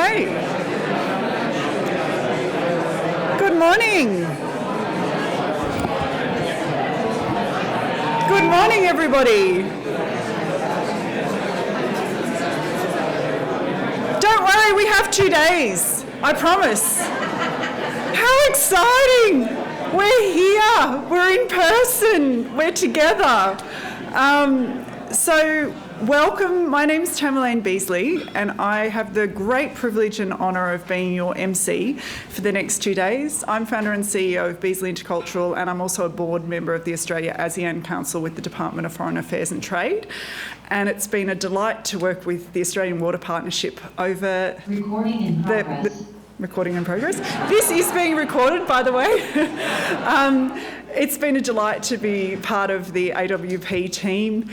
Okay. Good morning. Good morning, everybody. Don't worry, we have 2 days, I promise. How exciting! We're here, we're in person, we're together. So welcome, my name's Tamerlaine Beasley and I have the great privilege and honour of being your MC for the next 2 days. I'm founder and CEO of Beasley Intercultural and I'm also a board member of the Australia ASEAN Council with the Department of Foreign Affairs and Trade. And it's been a delight to work with the Australian Water Partnership over Recording in progress. Recording in progress. This is being recorded, by the way. It's been a delight to be part of the AWP team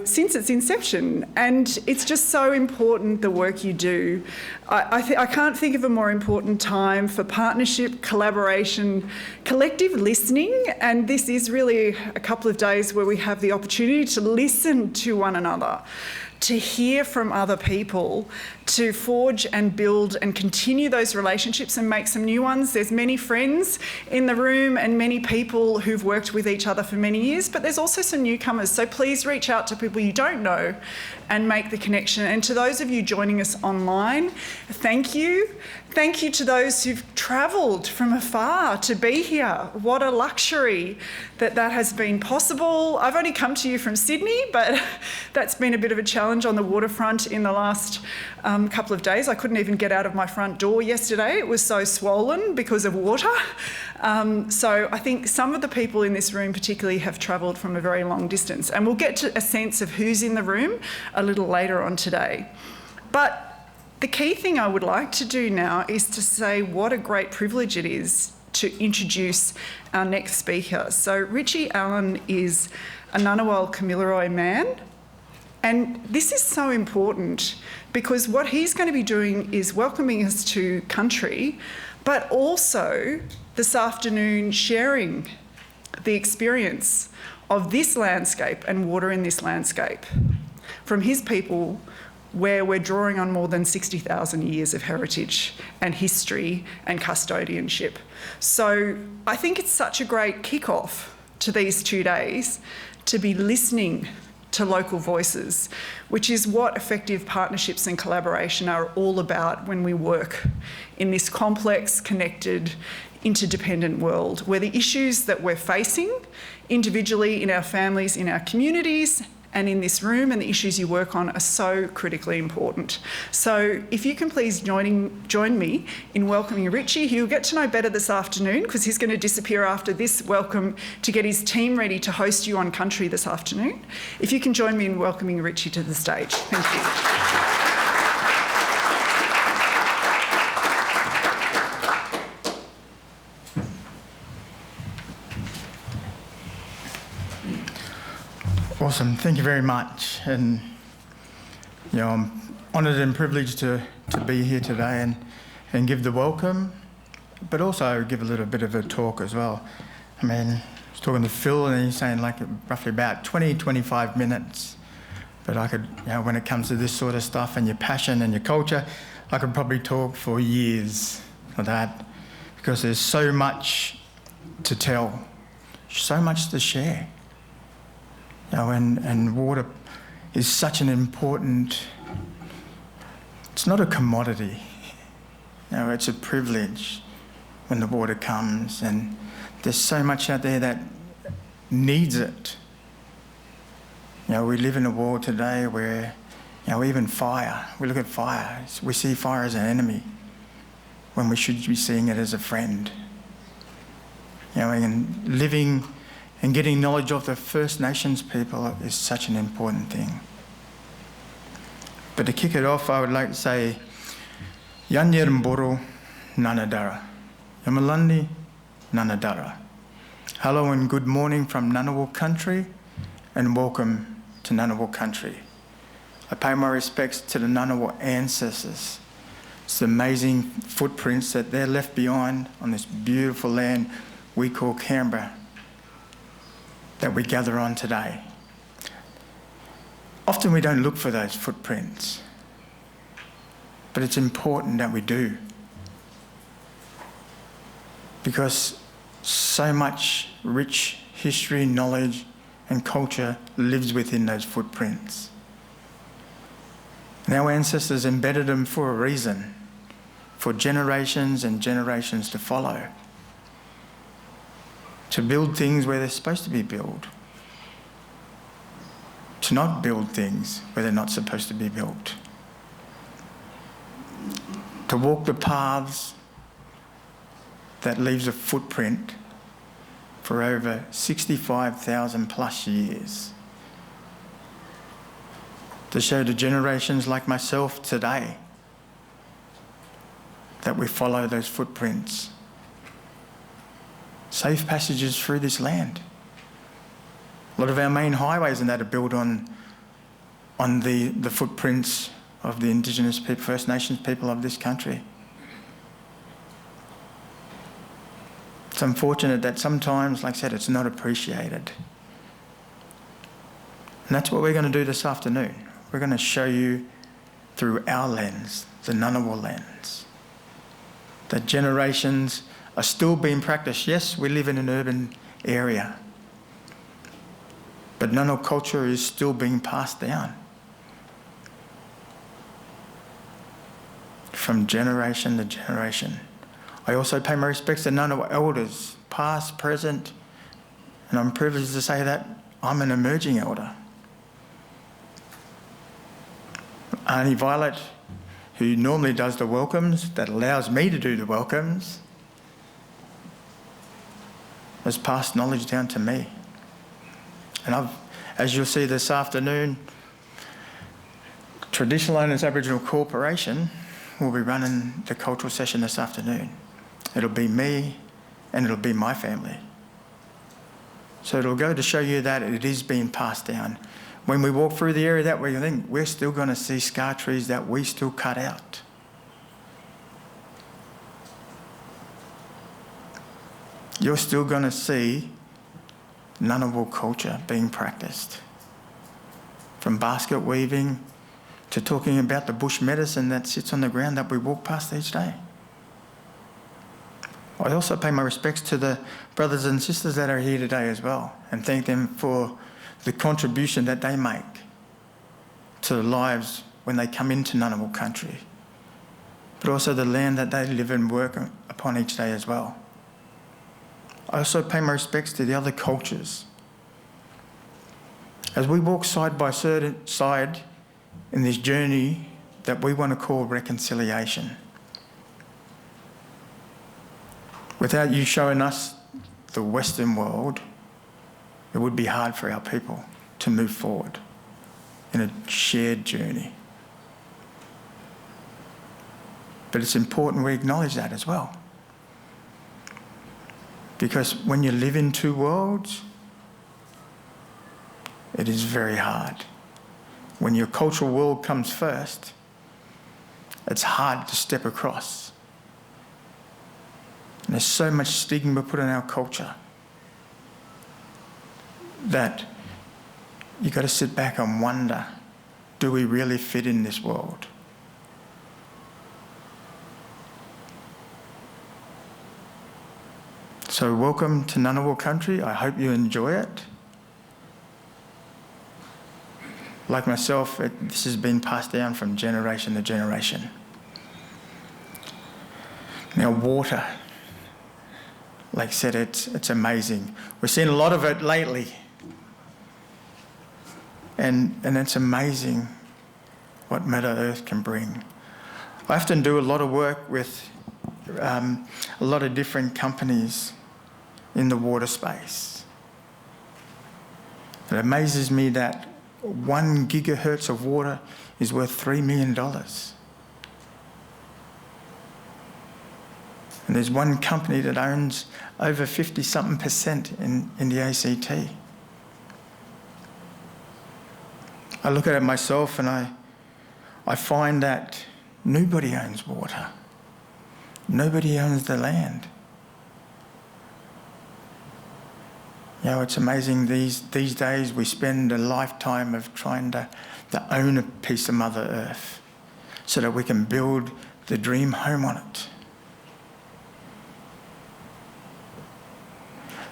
since its inception, and it's just so important, the work you do. I can't think of a more important time for partnership, collaboration, collective listening, and this is really a couple of days where we have the opportunity to listen to one another, to hear from other people, to forge and build and continue those relationships and make some new ones. There's many friends in the room and many people who've worked with each other for many years, but there's also some newcomers. So please reach out to people you don't know and make the connection. And to those of you joining us online, thank you. Thank you to those who've travelled from afar to be here. What a luxury that has been possible. I've only come to you from Sydney, but that's been a bit of a challenge on the waterfront in the last couple of days. I couldn't even get out of my front door yesterday. It was so swollen because of water. So I think some of the people in this room particularly have travelled from a very long distance. And we'll get to a sense of who's in the room a little later on today. But the key thing I would like to do now is to say what a great privilege it is to introduce our next speaker. So Richie Allan is a Ngunnawal Kamilaroi man. And this is so important because what he's going to be doing is welcoming us to country, but also this afternoon sharing the experience of this landscape and water in this landscape from his people, where we're drawing on more than 60,000 years of heritage and history and custodianship. So I think it's such a great kick-off to these 2 days to be listening to local voices, which is what effective partnerships and collaboration are all about when we work in this complex, connected, interdependent world, where the issues that we're facing individually in our families, in our communities, and in this room, and the issues you work on are so critically important. So if you can please join me in welcoming Richie, who you'll get to know better this afternoon because he's going to disappear after this welcome to get his team ready to host you on country this afternoon. If you can join me in welcoming Richie to the stage. Thank you. Awesome, thank you very much. And I'm honoured and privileged to be here today and give the welcome, but also give a little bit of a talk as well. I mean, I was talking to Phil and he's saying like roughly about 20, 25 minutes. But I could, when it comes to this sort of stuff and your passion and your culture, I could probably talk for years for that because there's so much to tell, so much to share. And water is such an important, it's not a commodity, it's a privilege when the water comes, and there's so much out there that needs it. We live in a world today where, even fire, we look at fire, we see fire as an enemy when we should be seeing it as a friend. And living and getting knowledge of the First Nations people is such an important thing. But to kick it off, I would like to say, Yanyer Mboro Nanadara, Yamalandi Nanadara. Hello and good morning from Ngunnawal Country, and welcome to Ngunnawal Country. I pay my respects to the Ngunnawal ancestors. It's the amazing footprints that they're left behind on this beautiful land we call Canberra, that we gather on today. Often we don't look for those footprints. but it's important that we do, because so much rich history, knowledge and culture lives within those footprints. And our ancestors embedded them for a reason, for generations and generations to follow, to build things where they're supposed to be built, to not build things where they're not supposed to be built, to walk the paths that leaves a footprint for over 65,000 plus years, to show to generations like myself today that we follow those footprints. Safe passages through this land. A lot of our main highways and that are built on the footprints of the Indigenous people, First Nations people of this country. It's unfortunate that sometimes, like I said, it's not appreciated. And that's what we're going to do this afternoon. We're going to show you through our lens, the Ngunnawal lens, that generations are still being practiced. Yes, we live in an urban area, but Ngunnawal culture is still being passed down from generation to generation. I also pay my respects to Ngunnawal elders, past, present, and I'm privileged to say that I'm an emerging elder. Auntie Violet, who normally does the welcomes, that allows me to do the welcomes, has passed knowledge down to me. And as you'll see this afternoon, Traditional Owners Aboriginal Corporation will be running the cultural session this afternoon. It'll be me and it'll be my family. So it'll go to show you that it is being passed down. When we walk through the area that we think, we're still going to see scar trees that we still cut out. You're still going to see Ngunnawal culture being practiced. From basket weaving to talking about the bush medicine that sits on the ground that we walk past each day. I also pay my respects to the brothers and sisters that are here today as well, and thank them for the contribution that they make to their lives when they come into Ngunnawal Country, but also the land that they live and work upon each day as well. I also pay my respects to the other cultures. As we walk side by side in this journey that we want to call reconciliation, without you showing us the Western world, it would be hard for our people to move forward in a shared journey. But it's important we acknowledge that as well. Because when you live in two worlds, it is very hard. When your cultural world comes first, it's hard to step across. And there's so much stigma put on our culture that you've got to sit back and wonder, do we really fit in this world? So welcome to Ngunnawal Country. I hope you enjoy it. Like myself, this has been passed down from generation to generation. Now, water, like I said, it's amazing. We've seen a lot of it lately. And it's amazing what Mother Earth can bring. I often do a lot of work with a lot of different companies in the water space. It amazes me that 1 gigahertz of water is worth $3 million. And there's one company that owns over 50-something% in the ACT. I look at it myself and I find that nobody owns water. Nobody owns the land. You know, it's amazing these days we spend a lifetime of trying to own a piece of Mother Earth, so that we can build the dream home on it.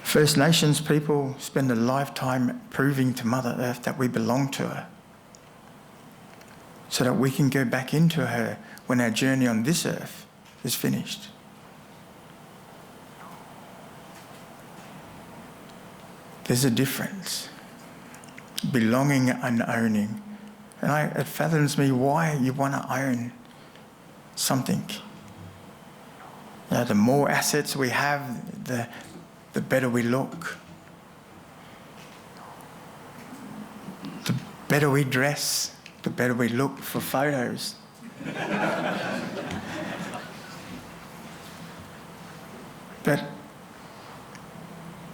First Nations people spend a lifetime proving to Mother Earth that we belong to her, so that we can go back into her when our journey on this earth is finished. There's a difference. Belonging and owning. And it fathoms me why you want to own something. You know, the more assets we have, the better we look. The better we dress, the better we look for photos. But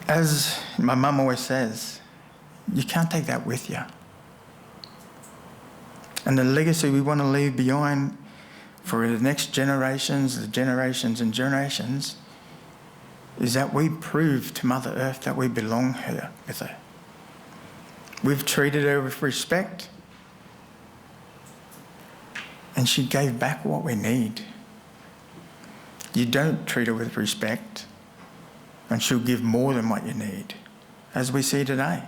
as my mum always says, you can't take that with you. And the legacy we want to leave behind for the next generations, the generations and generations, is that we prove to Mother Earth that we belong here with her. We've treated her with respect, and she gave back what we need. You don't treat her with respect, and she'll give more than what you need, as we see today.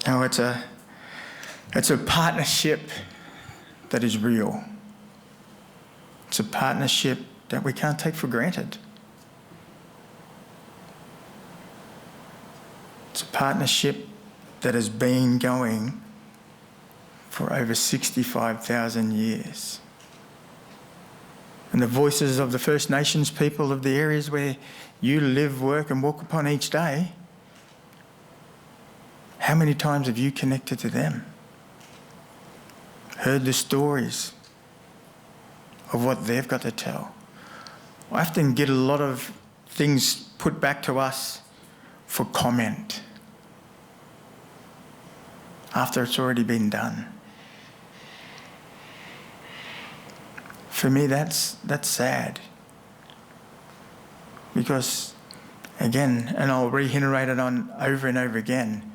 Now, it's a partnership that is real. It's a partnership that we can't take for granted. It's a partnership that has been going for over 65,000 years. And the voices of the First Nations people of the areas where you live, work and walk upon each day, how many times have you connected to them? Heard the stories of what they've got to tell? I often get a lot of things put back to us for comment after it's already been done. For me, that's sad. Because, again, and I'll reiterate it on over and over again,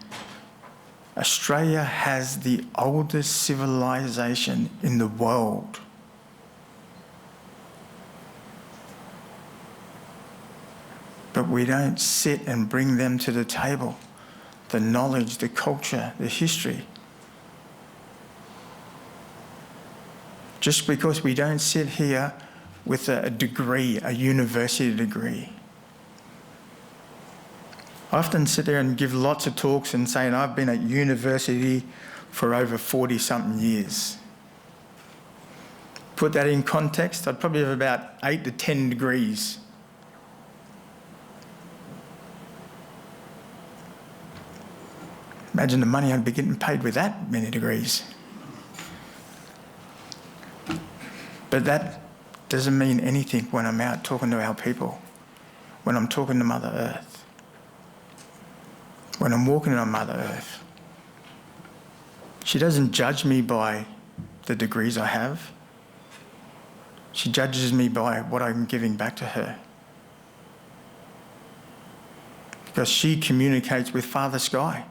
Australia has the oldest civilization in the world. But we don't sit and bring them to the table, the knowledge, the culture, the history. Just because we don't sit here with a degree, a university degree. I often sit there and give lots of talks and saying I've been at university for over 40-something years. Put that in context, I'd probably have about 8 to 10 degrees. Imagine the money I'd be getting paid with that many degrees. But that doesn't mean anything when I'm out talking to our people, when I'm talking to Mother Earth, when I'm walking on Mother Earth. She doesn't judge me by the degrees I have. She judges me by what I'm giving back to her. Because she communicates with Father Sky.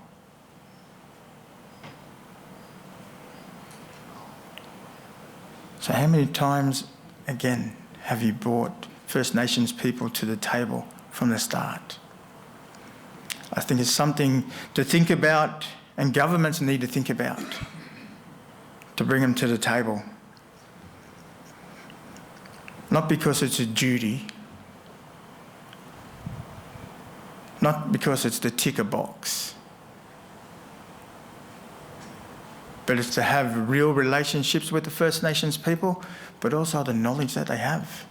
So how many times, again, have you brought First Nations people to the table from the start? I think it's something to think about, and governments need to think about, to bring them to the table. Not because it's a duty, not because it's the ticker box, but it's to have real relationships with the First Nations people, but also the knowledge that they have.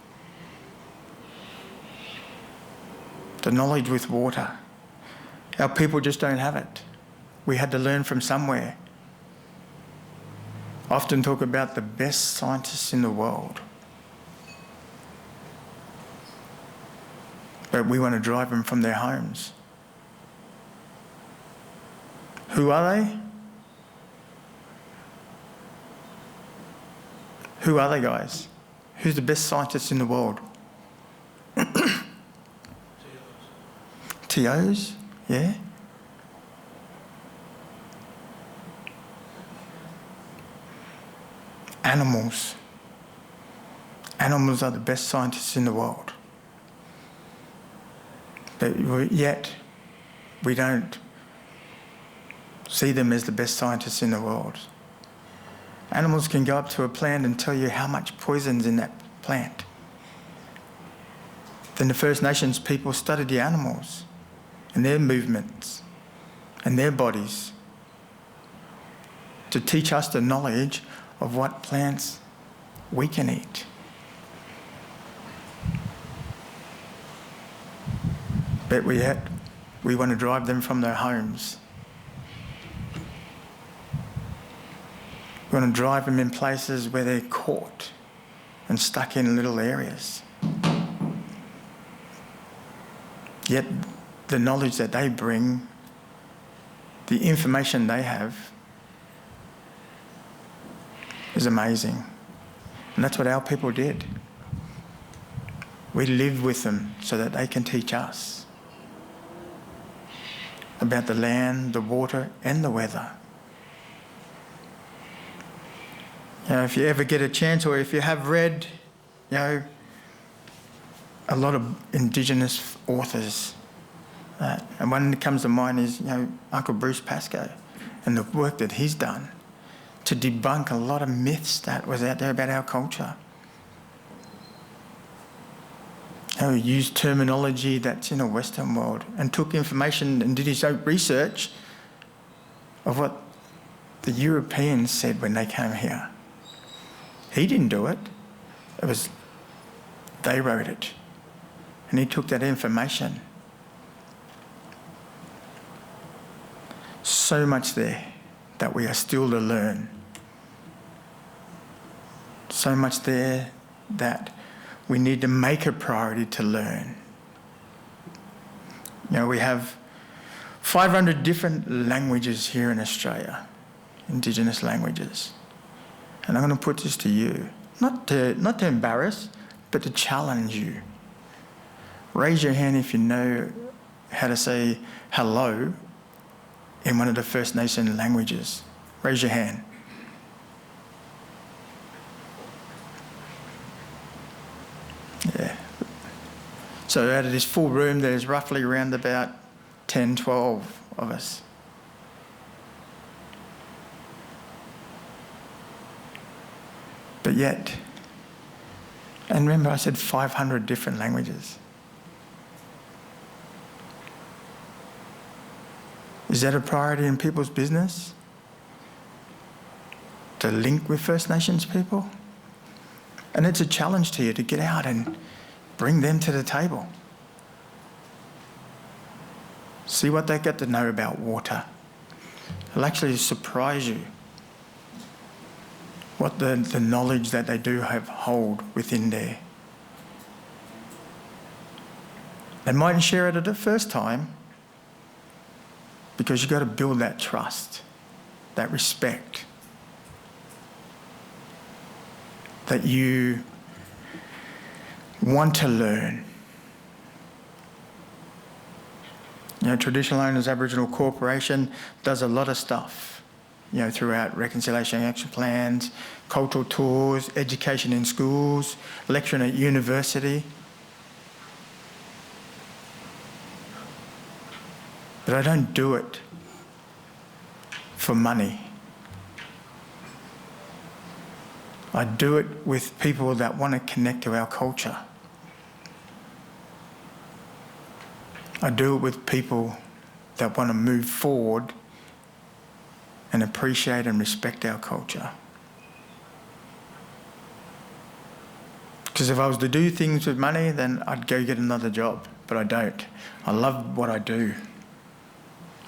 The knowledge with water. Our people just don't have it. We had to learn from somewhere. I often talk about the best scientists in the world. But we want to drive them from their homes. Who are they? Who are they, guys? Who's the best scientist in the world? TOs? Yeah? animals. Animals are the best scientists in the world. But yet, we don't see them as the best scientists in the world. Animals can go up to a plant and tell you how much poison's in that plant. Then the First Nations people studied the animals and their movements and their bodies to teach us the knowledge of what plants we can eat. But we want to drive them from their homes. We want to drive them in places where they're caught and stuck in little areas. Yet the knowledge that they bring, the information they have, is amazing. And that's what our people did. We lived with them so that they can teach us about the land, the water, and the weather. If you ever get a chance, or if you have read, a lot of Indigenous authors, and one that comes to mind is, Uncle Bruce Pascoe, and the work that he's done to debunk a lot of myths that was out there about our culture. He used terminology that's in a Western world and took information and did his own research of what the Europeans said when they came here. He didn't do it. They wrote it. And he took that information. So much there that we are still to learn. So much there that we need to make a priority to learn. We have 500 different languages here in Australia, Indigenous languages. And I'm going to put this to you, not to embarrass, but to challenge you. Raise your hand if you know how to say hello in one of the First Nation languages. Raise your hand. Yeah. So out of this full room, there's roughly around about 10, 12 of us. But yet, and remember I said 500 different languages. Is that a priority in people's business? To link with First Nations people? And it's a challenge to you to get out and bring them to the table. See what they get to know about water. It'll actually surprise you what the knowledge that they do hold within there. They mightn't share it at the first time because you've got to build that trust, that respect, that you want to learn. Traditional Owners Aboriginal Corporation does a lot of stuff, throughout reconciliation action plans, cultural tours, education in schools, lecturing at university. But I don't do it for money. I do it with people that want to connect to our culture. I do it with people that want to move forward and appreciate and respect our culture. Because if I was to do things with money, then I'd go get another job, but I don't. I love what I do.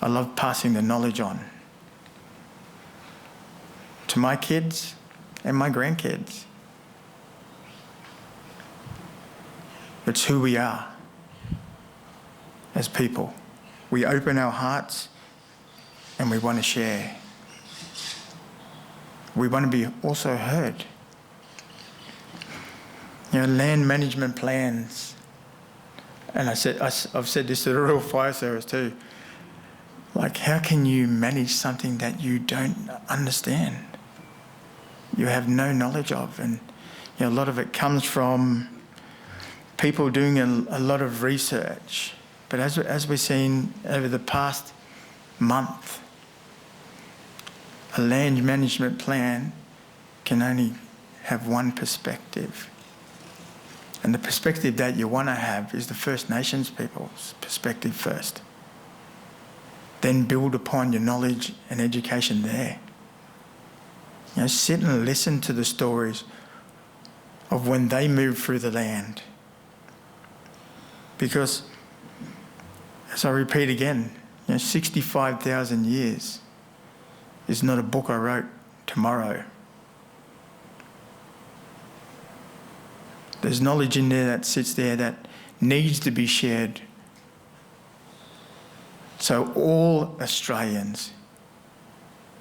I love passing the knowledge on to my kids and my grandkids. It's who we are as people. We open our hearts and we want to share. We want to be also heard. Land management plans. And I've said this to the Royal Fire Service too. Like, how can you manage something that you don't understand? you have no knowledge of. And a lot of it comes from people doing a lot of research. But as we've seen over the past month, a land management plan can only have one perspective. And the perspective that you want to have is the First Nations people's perspective first. Then build upon your knowledge and education there. Sit and listen to the stories of when they moved through the land. Because, as I repeat again, 65,000 years is not a book I wrote tomorrow. There's knowledge in there that sits there that needs to be shared, so all Australians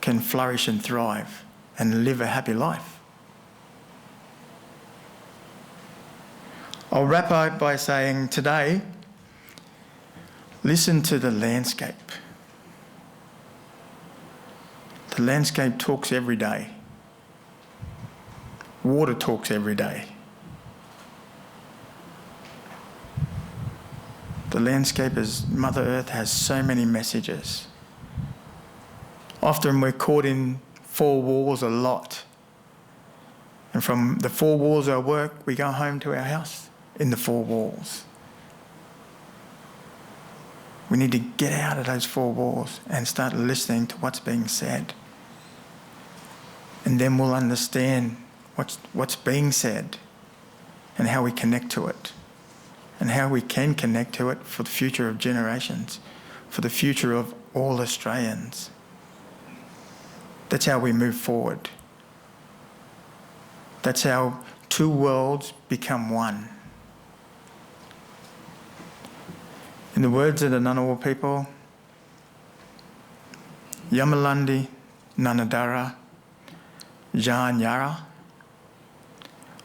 can flourish and thrive and live a happy life. I'll wrap up by saying today, listen to the landscape. The landscape talks every day. Water talks every day. The landscape, as Mother Earth, has so many messages. Often we're caught in four walls a lot. And from the four walls of our work, we go home to our house in the four walls. We need to get out of those four walls and start listening to what's being said. And then we'll understand what's being said and how we connect to it. And how we can connect to it for the future of generations, for the future of all Australians. That's how we move forward. That's how two worlds become one. In the words of the Ngunnawal people, Yamalandi Nanadara Jan Yara,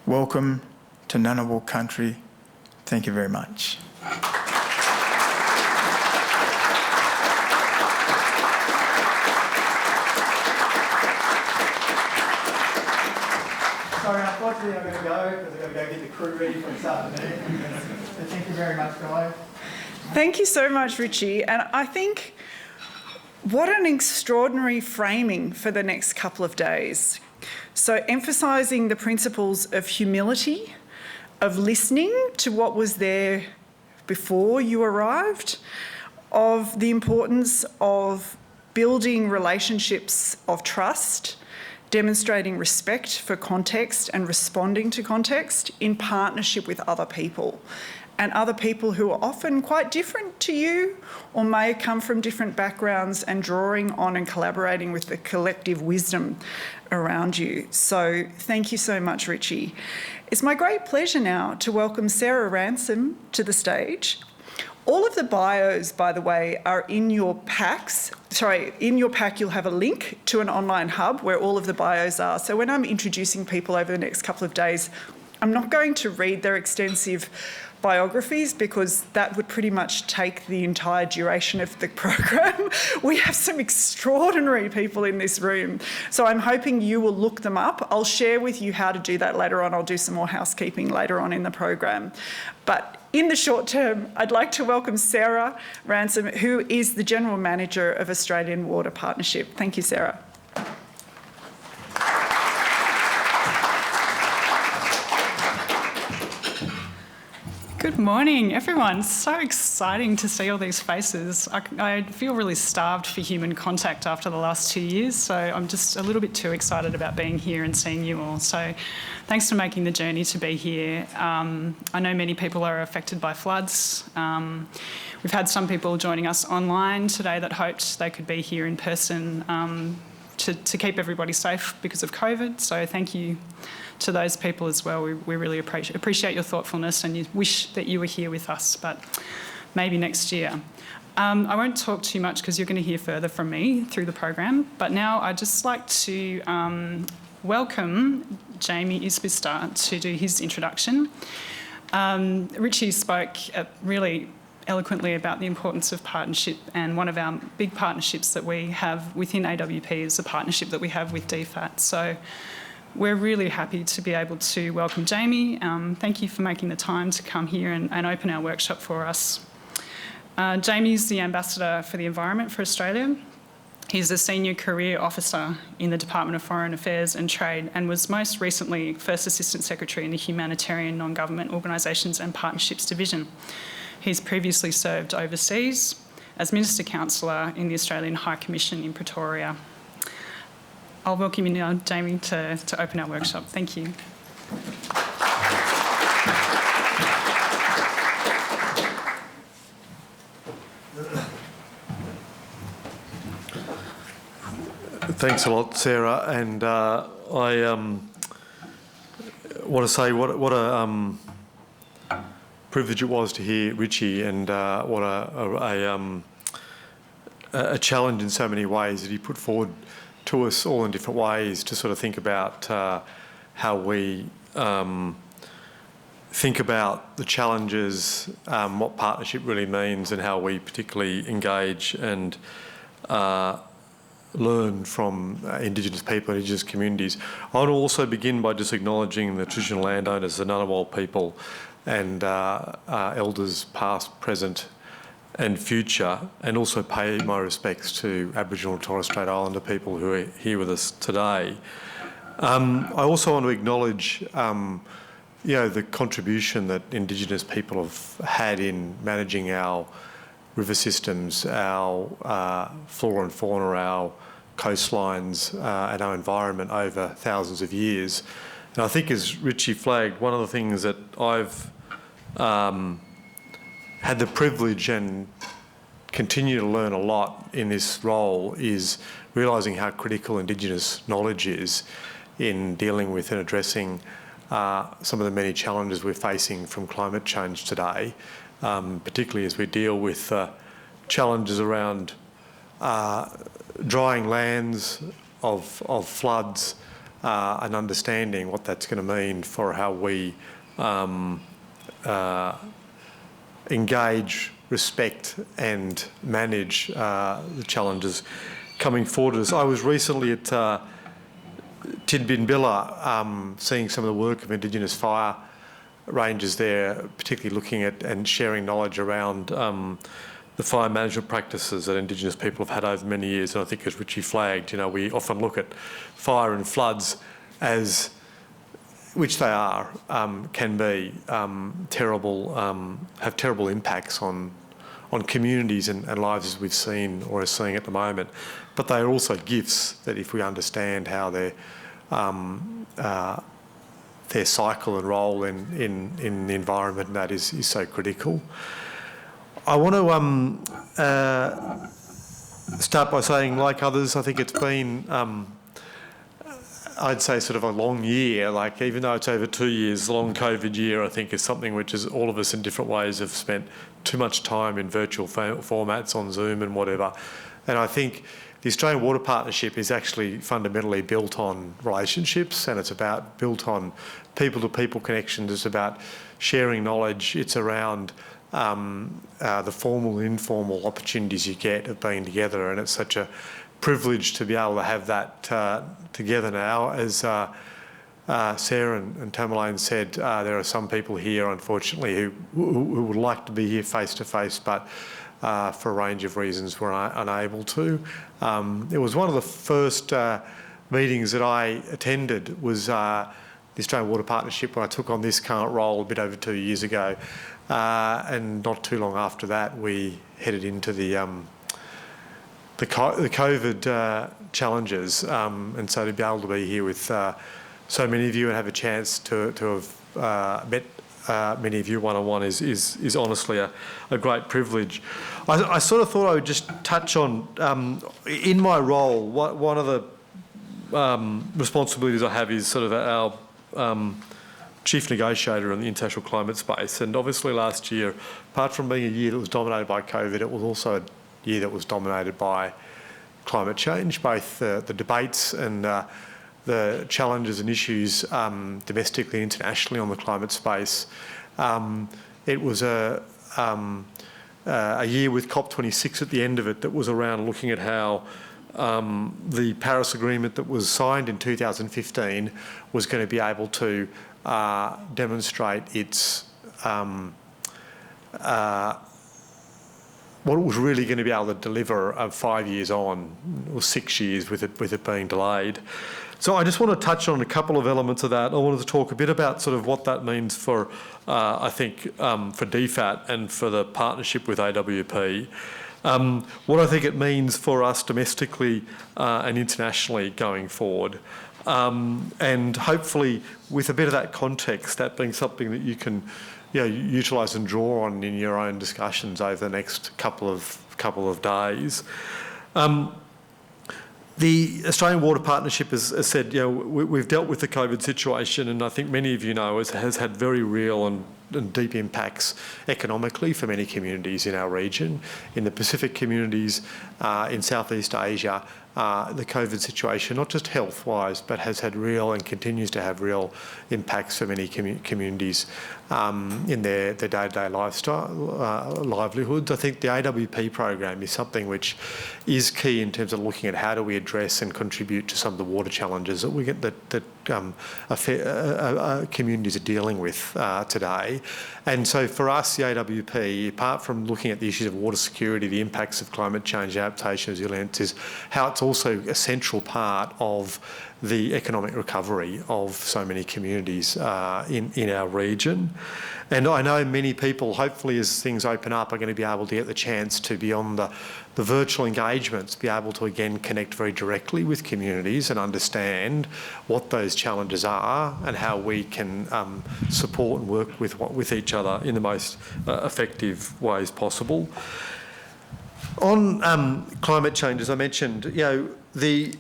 welcome to Ngunnawal Country. Thank you very much. Sorry, unfortunately I'm going to go because I've got to go get the crew ready for this afternoon. So thank you very much, guys. Thank you so much, Richie. And I think what an extraordinary framing for the next couple of days. So emphasising the principles of humility, of listening to what was there before you arrived, of the importance of building relationships of trust, demonstrating respect for context and responding to context in partnership with other people, and other people who are often quite different to you or may come from different backgrounds, and drawing on and collaborating with the collective wisdom around you. So thank you so much, Richie. It's my great pleasure now to welcome Sarah Ransom to the stage. All of the bios, by the way, are in your packs. Sorry, in your pack you'll have a link to an online hub where all of the bios are. So when I'm introducing people over the next couple of days, I'm not going to read their extensive biographies because that would pretty much take the entire duration of the program. We have some extraordinary people in this room. So I'm hoping you will look them up. I'll share with you how to do that later on. I'll do some more housekeeping later on in the program. But in the short term, I'd like to welcome Sarah Ransom, who is the General Manager of Australian Water Partnership. Thank you, Sarah. Good morning, everyone. So exciting to see all these faces. I feel really starved for human contact after the last 2 years, so I'm just a little bit too excited about being here and seeing you all. So thanks for making the journey to be here. I know many people are affected by floods. We've had some people joining us online today that hoped they could be here in person to keep everybody safe because of COVID, so thank you to those people as well. We really appreciate your thoughtfulness, and you wish that you were here with us, but maybe next year. I won't talk too much because you're going to hear further from me through the program, but now I'd just like to welcome Jamie Isbister to do his introduction. Richie spoke really eloquently about the importance of partnership, and one of our big partnerships that we have within AWP is a partnership that we have with DFAT. So We're really happy to be able to welcome Jamie. Thank you for making the time to come here and open our workshop for us. Jamie's the Ambassador for the Environment for Australia. He's a Senior Career Officer in the Department of Foreign Affairs and Trade and was most recently First Assistant Secretary in the Humanitarian Non-Government Organisations and Partnerships Division. He's previously served overseas as Minister Counsellor in the Australian High Commission in Pretoria. I'll welcome you now, Jamie, to open our workshop. Thank you. Thanks a lot, Sarah, and I want to say what a privilege it was to hear Richie, and what a challenge in so many ways that he put forward to us all in different ways to sort of think about how we think about the challenges, what partnership really means, and how we particularly engage and learn from Indigenous people and Indigenous communities. I want to also begin by just acknowledging the traditional landowners, the Ngunnawal people, and elders past, present and future, and also pay my respects to Aboriginal and Torres Strait Islander people who are here with us today. I also want to acknowledge the contribution that Indigenous people have had in managing our river systems, our flora and fauna, our coastlines and our environment over thousands of years. And I think, as Richie flagged, one of the things that I've had the privilege and continue to learn a lot in this role is realising how critical Indigenous knowledge is in dealing with and addressing some of the many challenges we're facing from climate change today, particularly as we deal with challenges around drying lands, of floods, and understanding what that's going to mean for how we engage, respect and manage the challenges coming forward at us. I was recently at Tidbinbilla seeing some of the work of Indigenous fire ranges there, particularly looking at and sharing knowledge around the fire management practices that Indigenous people have had over many years. And I think, as Richie flagged, we often look at fire and floods as, which they are, can be terrible, have terrible impacts on communities and lives, as we've seen or are seeing at the moment. But they are also gifts that, if we understand how their cycle and role in the environment, and that is so critical. I want to start by saying, like others, I think it's been I'd say sort of a long year, like even though it's over 2 years, the long COVID year, I think is something which is all of us in different ways have spent too much time in virtual formats on Zoom and whatever. And I think the Australian Water Partnership is actually fundamentally built on relationships, and it's built on people-to-people connections. It's about sharing knowledge. It's around the formal and informal opportunities you get of being together, and it's such a privilege to be able to have that together now. As Sarah and Tamerlaine said, there are some people here, unfortunately, who would like to be here face to face, but for a range of reasons were unable to. It was one of the first meetings that I attended was the Australian Water Partnership when I took on this current role a bit over 2 years ago. And not too long after that, we headed into the COVID challenges, and so to be able to be here with so many of you and have a chance to have met many of you one-on-one is honestly a great privilege. I sort of thought I would just touch on, in my role, one of the responsibilities I have is sort of our chief negotiator in the international climate space. And obviously last year, apart from being a year that was dominated by COVID, it was also a year that was dominated by climate change, both the debates and the challenges and issues domestically and internationally on the climate space. It was a year with COP26 at the end of it that was around looking at how the Paris Agreement that was signed in 2015 was going to be able to demonstrate its what it was really going to be able to deliver 5 years on, or 6 years with it being delayed. So I just want to touch on a couple of elements of that. I wanted to talk a bit about sort of what that means for, I think, for DFAT and for the partnership with AWP. What I think it means for us domestically and internationally going forward. And hopefully with a bit of that context, that being something that you can utilise and draw on in your own discussions over the next couple of days. The Australian Water Partnership has said, we've dealt with the COVID situation, and I think many of you know it has had very real and deep impacts economically for many communities in our region. In the Pacific communities, in Southeast Asia, the COVID situation, not just health-wise, but has had real and continues to have real impacts for many communities in their day-to-day livelihoods. I think the AWP program is something which is key in terms of looking at how do we address and contribute to some of the water challenges that we get that communities are dealing with today. And so for us, the AWP, apart from looking at the issues of water security, the impacts of climate change, adaptation, resilience, is how it's also a central part of the economic recovery of so many communities in our region. And I know many people, hopefully as things open up, are going to be able to get the chance to, beyond the virtual engagements, be able to again connect very directly with communities and understand what those challenges are and how we can support and work with each other in the most effective ways possible. On climate change, as I mentioned, the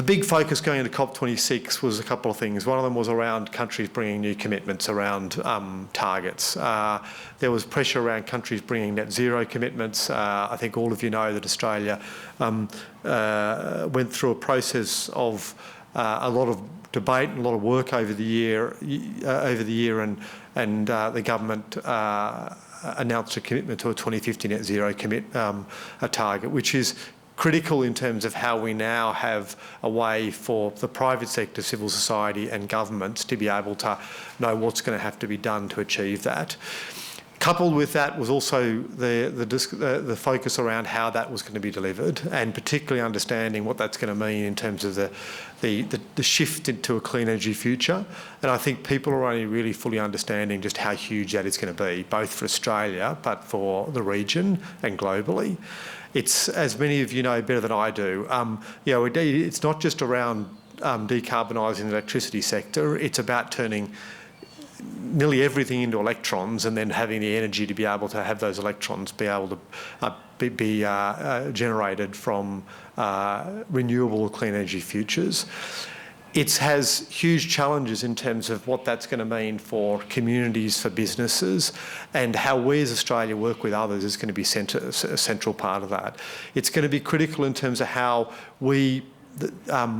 big focus going into COP26 was a couple of things. One of them was around countries bringing new commitments around targets. There was pressure around countries bringing net zero commitments. I think all of you know that Australia went through a process of a lot of debate and a lot of work over the year, and the government announced a commitment to a 2050 net zero a target, which is critical in terms of how we now have a way for the private sector, civil society and governments to be able to know what's going to have to be done to achieve that. Coupled with that was also the focus around how that was going to be delivered, and particularly understanding what that's going to mean in terms of the shift into a clean energy future. And I think people are only really fully understanding just how huge that is going to be, both for Australia but for the region and globally. It's, as many of you know better than I do, it's not just around decarbonising the electricity sector. It's about turning nearly everything into electrons and then having the energy to be able to have those electrons be able to be generated from renewable clean energy futures. It has huge challenges in terms of what that's going to mean for communities, for businesses, and how we as Australia work with others is going to be a central part of that. It's going to be critical in terms of how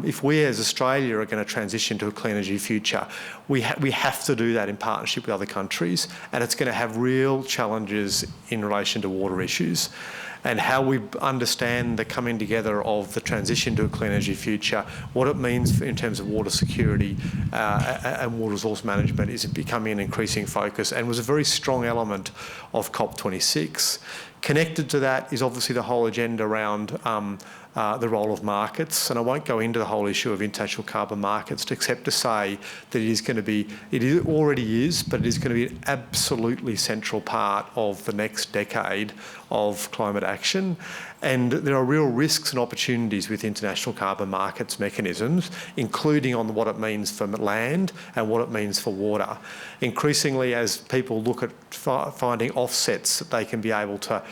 if we as Australia are going to transition to a clean energy future, we have to do that in partnership with other countries, and it's going to have real challenges in relation to water issues. And how we understand the coming together of the transition to a clean energy future, what it means in terms of water security and water resource management is becoming an increasing focus, and was a very strong element of COP26. Connected to that is obviously the whole agenda around the role of markets, and I won't go into the whole issue of international carbon markets except to say that it already is, but it is going to be an absolutely central part of the next decade of climate action. And there are real risks and opportunities with international carbon markets mechanisms, including on what it means for land and what it means for water. Increasingly, as people look at finding offsets that they can be able to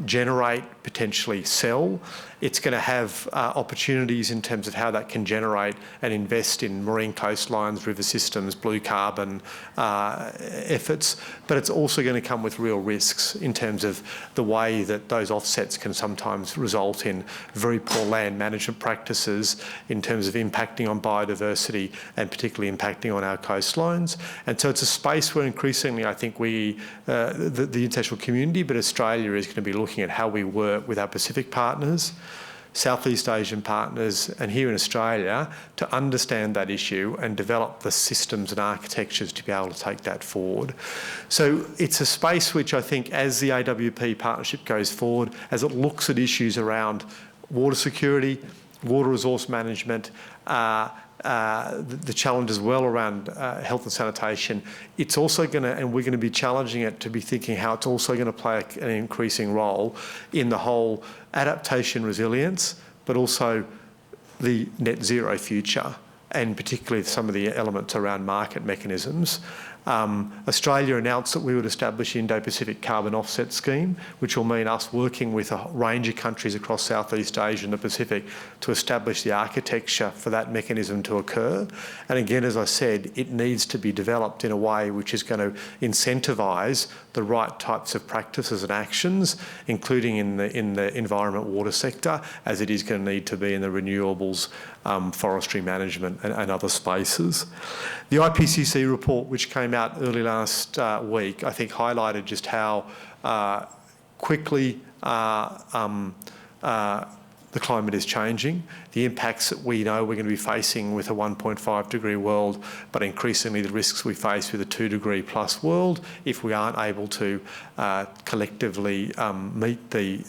generate, potentially sell, it's going to have opportunities in terms of how that can generate and invest in marine coastlines, river systems, blue carbon efforts, but it's also going to come with real risks in terms of the way that those offsets can sometimes result in very poor land management practices in terms of impacting on biodiversity and particularly impacting on our coastlines. And so it's a space where increasingly I think the international community, but Australia is going to be looking at how we work with our Pacific partners, Southeast Asian partners and here in Australia to understand that issue and develop the systems and architectures to be able to take that forward. So it's a space which I think as the AWP partnership goes forward, as it looks at issues around water security, water resource management, the challenge as well around health and sanitation, it's also going to, and we're going to be challenging it to be thinking how it's also going to play an increasing role in the whole adaptation resilience, but also the net zero future, and particularly some of the elements around market mechanisms. Australia announced that we would establish the Indo-Pacific Carbon Offset Scheme, which will mean us working with a range of countries across Southeast Asia and the Pacific to establish the architecture for that mechanism to occur. And again, as I said, it needs to be developed in a way which is going to incentivise the right types of practices and actions, including in the environment water sector, as it is going to need to be in the renewables, forestry management and other spaces. The Ipcc report, which came out early last week, I think highlighted just how quickly the climate is changing, the impacts that we know we're going to be facing with a 1.5 degree world, but increasingly the risks we face with a 2 degree plus world if we aren't able to collectively meet the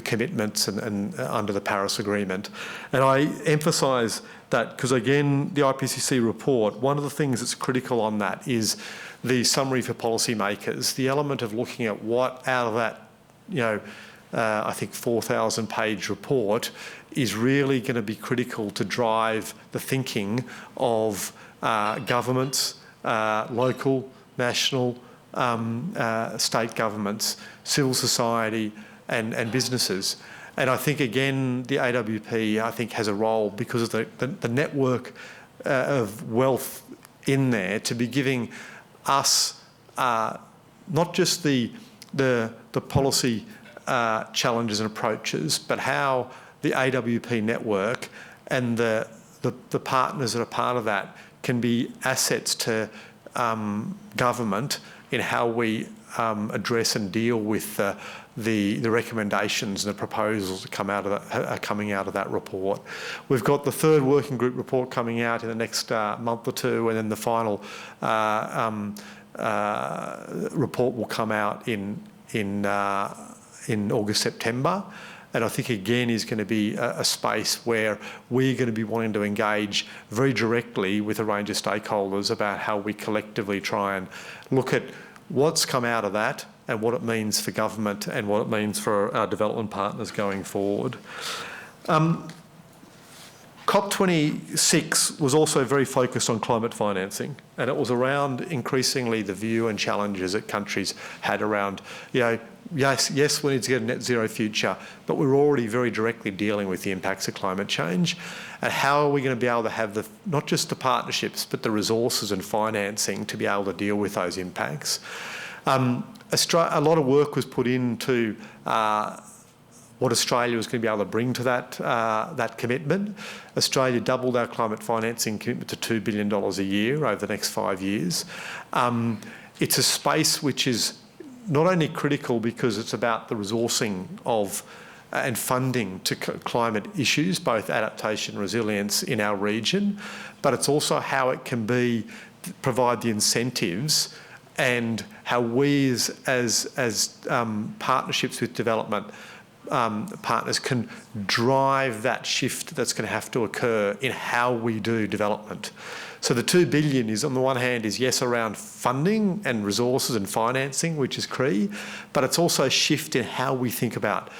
commitments and under the Paris Agreement. And I emphasise that because, again, the Ipcc report, one of the things that's critical on that is the summary for policymakers, the element of looking at what out of that, I think 4,000 page report is really going to be critical to drive the thinking of governments, local, national, state governments, civil society and businesses. And I think, again, the AWP, I think, has a role because of the network of wealth in there to be giving us not just the policy challenges and approaches, but how the AWP network and the partners that are part of that can be assets to government in how we address and deal with the recommendations and the proposals that are coming out of that report. We've got the third working group report coming out in the next month or two, and then the final report will come out in August, September. And I think, again, is going to be a space where we're going to be wanting to engage very directly with a range of stakeholders about how we collectively try and look at what's come out of that and what it means for government and what it means for our development partners going forward. COP26 was also very focused on climate financing, and it was around increasingly the view and challenges that countries had around, yes, we need to get a net zero future, but we're already very directly dealing with the impacts of climate change. And how are we going to be able to have not just the partnerships, but the resources and financing to be able to deal with those impacts? A lot of work was put into what Australia was going to be able to bring to that commitment. Australia doubled our climate financing commitment to $2 billion a year over the next 5 years. It's a space which is not only critical because it's about the resourcing of and funding to climate issues, both adaptation and resilience in our region, but it's also how it can provide the incentives and how we as partnerships with development partners can drive that shift that's going to have to occur in how we do development. So the $2 billion is, on the one hand, is yes around funding and resources and financing, which is key, but it's also a shift in how we think about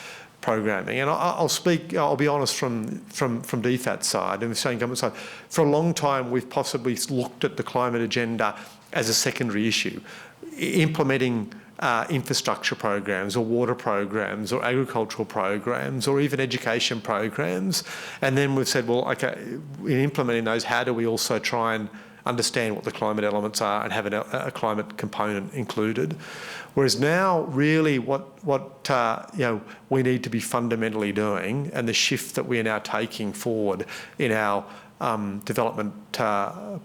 programming. And I'll be honest from DFAT side and the Australian government side, for a long time we've possibly looked at the climate agenda as a secondary issue. Implementing infrastructure programs or water programs or agricultural programs or even education programs. And then we've said, well, okay, in implementing those, how do we also try and understand what the climate elements are and have a climate component included? Whereas now, really, what we need to be fundamentally doing, and the shift that we are now taking forward in our development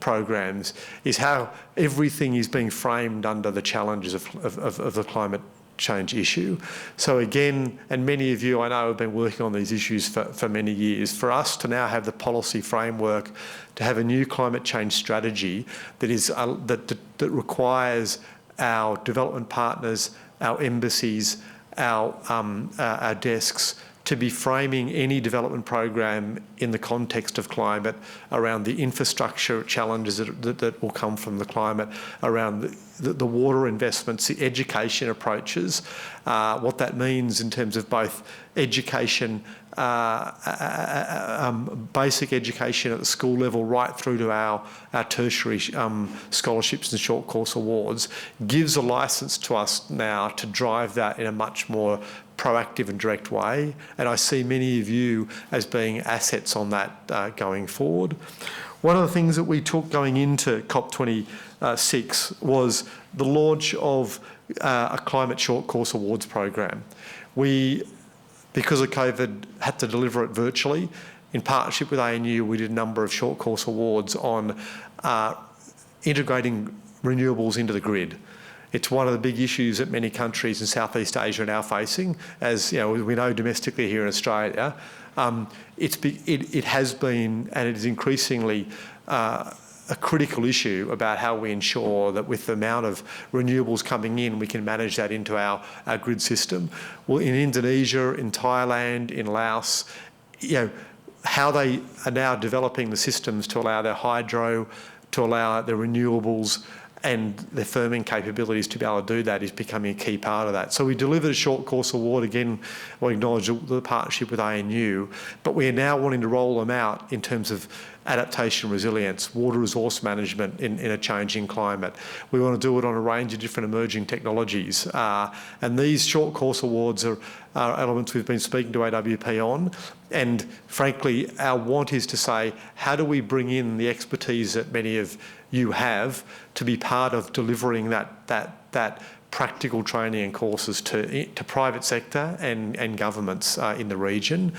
programs, is how everything is being framed under the challenges of the climate change issue. So again, and many of you I know have been working on these issues for many years, for us to now have the policy framework, to have a new climate change strategy that is that requires our development partners, our embassies, our desks to be framing any development program in the context of climate, around the infrastructure challenges that will come from the climate, around the water investments, the education approaches, what that means in terms of both education, basic education at the school level right through to our tertiary scholarships and short course awards, gives a licence to us now to drive that in a much more proactive and direct way. And I see many of you as being assets on that going forward. One of the things that we took going into COP26 was the launch of a climate short course awards program. We, because of COVID, had to deliver it virtually. In partnership with ANU, we did a number of short course awards on integrating renewables into the grid. It's one of the big issues that many countries in Southeast Asia are now facing. As you know, we know domestically here in Australia, it has been and it is increasingly a critical issue about how we ensure that with the amount of renewables coming in, we can manage that into our grid system. Well, in Indonesia, in Thailand, in Laos, you know, how they are now developing the systems to allow their hydro, to allow their renewables, and their firming capabilities to be able to do that is becoming a key part of that. So we delivered a short course award. Again, we acknowledge the partnership with ANU, but we are now wanting to roll them out in terms of adaptation, resilience, water resource management in a changing climate. We want to do it on a range of different emerging technologies. And these short course awards are elements we've been speaking to AWP on. And frankly, our want is to say, how do we bring in the expertise that many of you have to be part of delivering that practical training and courses to private sector and governments in the region.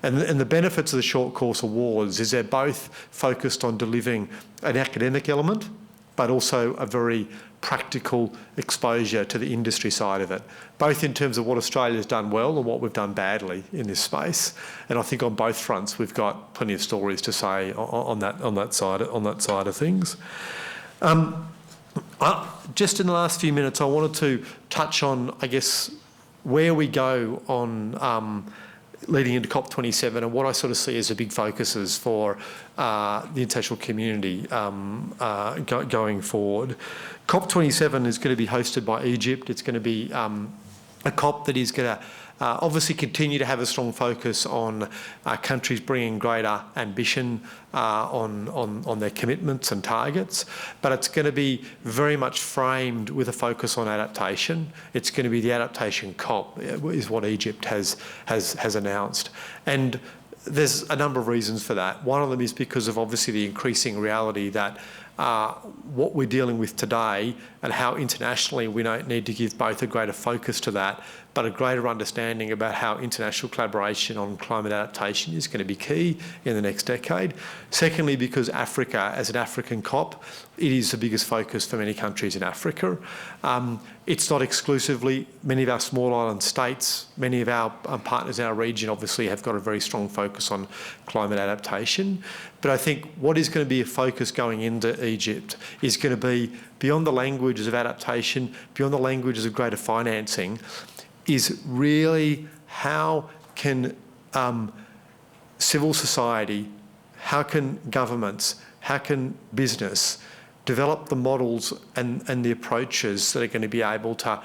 And the benefits of the short course awards is they're both focused on delivering an academic element, but also a very practical exposure to the industry side of it, both in terms of what Australia's done well and what we've done badly in this space. And I think on both fronts we've got plenty of stories to say on that side of things. Just in the last few minutes, I wanted to touch on, I guess, where we go on leading into COP27 and what I sort of see as the big focuses for the international community going forward. COP27 is going to be hosted by Egypt. It's going to be a COP that is going to obviously continue to have a strong focus on countries bringing greater ambition on their commitments and targets, but it's going to be very much framed with a focus on adaptation. It's going to be the adaptation COP, is what Egypt has announced. And there's a number of reasons for that. One of them is because of obviously the increasing reality that what we're dealing with today and how internationally we need to give both a greater focus to that, but a greater understanding about how international collaboration on climate adaptation is going to be key in the next decade. Secondly, because Africa, as an African COP, it is the biggest focus for many countries in Africa. It's not exclusively. Many of our small island states, many of our partners in our region obviously have got a very strong focus on climate adaptation. But I think what is going to be a focus going into Egypt is going to be beyond the languages of adaptation, beyond the languages of greater financing, is really how can civil society, how can governments, how can business develop the models and the approaches that are going to be able to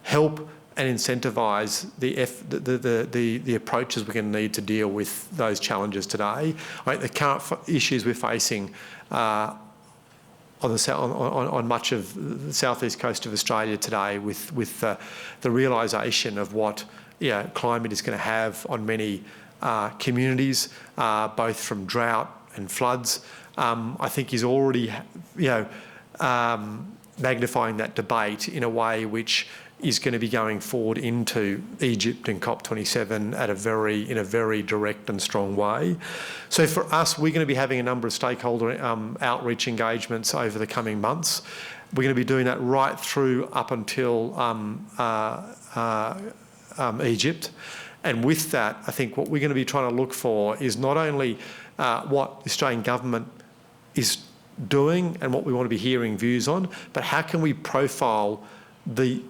help and incentivise the approaches we're going to need to deal with those challenges today. I think the current issues we're facing on much of the southeast coast of Australia today, with the realisation of what climate is going to have on many communities, both from drought and floods, I think is already magnifying that debate in a way which is going to be going forward into Egypt and COP27 in a very direct and strong way. So for us, we're going to be having a number of stakeholder outreach engagements over the coming months. we're going to be doing that right through up until Egypt. And with that, I think what we're going to be trying to look for is not only what the Australian government is doing and what we want to be hearing views on, but how can we profile the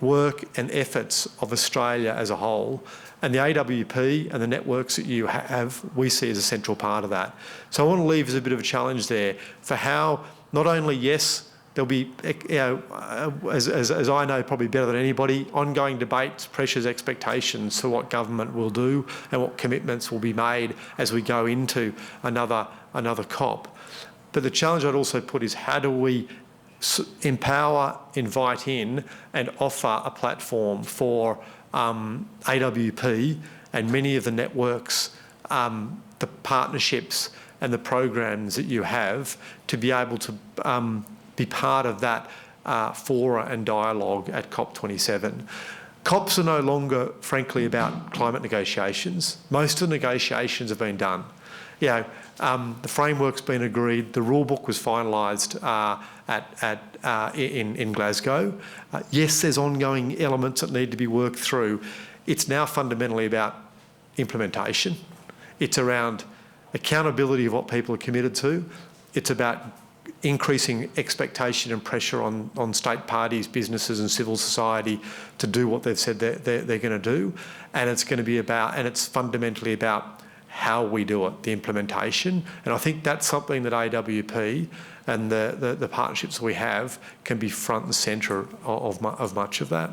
work and efforts of Australia as a whole. And the AWP and the networks that you have, we see as a central part of that. So I want to leave as a bit of a challenge there for how not only, yes, there'll be, as I know probably better than anybody, ongoing debates, pressures, expectations for what government will do and what commitments will be made as we go into another COP. But the challenge I'd also put is how do we empower, invite in and offer a platform for AWP and many of the networks, the partnerships and the programs that you have to be able to be part of that fora and dialogue at COP27. COPs are no longer, frankly, about climate negotiations. Most of the negotiations have been done. The framework's been agreed, the rule book was finalised in Glasgow. Yes, there's ongoing elements that need to be worked through. It's now fundamentally about implementation. It's around accountability of what people are committed to. It's about increasing expectation and pressure on state parties, businesses and civil society to do what they've said they're going to do. And it's going to be about, and it's fundamentally about how we do it, the implementation. And I think that's something that AWP and the partnerships we have can be front and centre of much of that.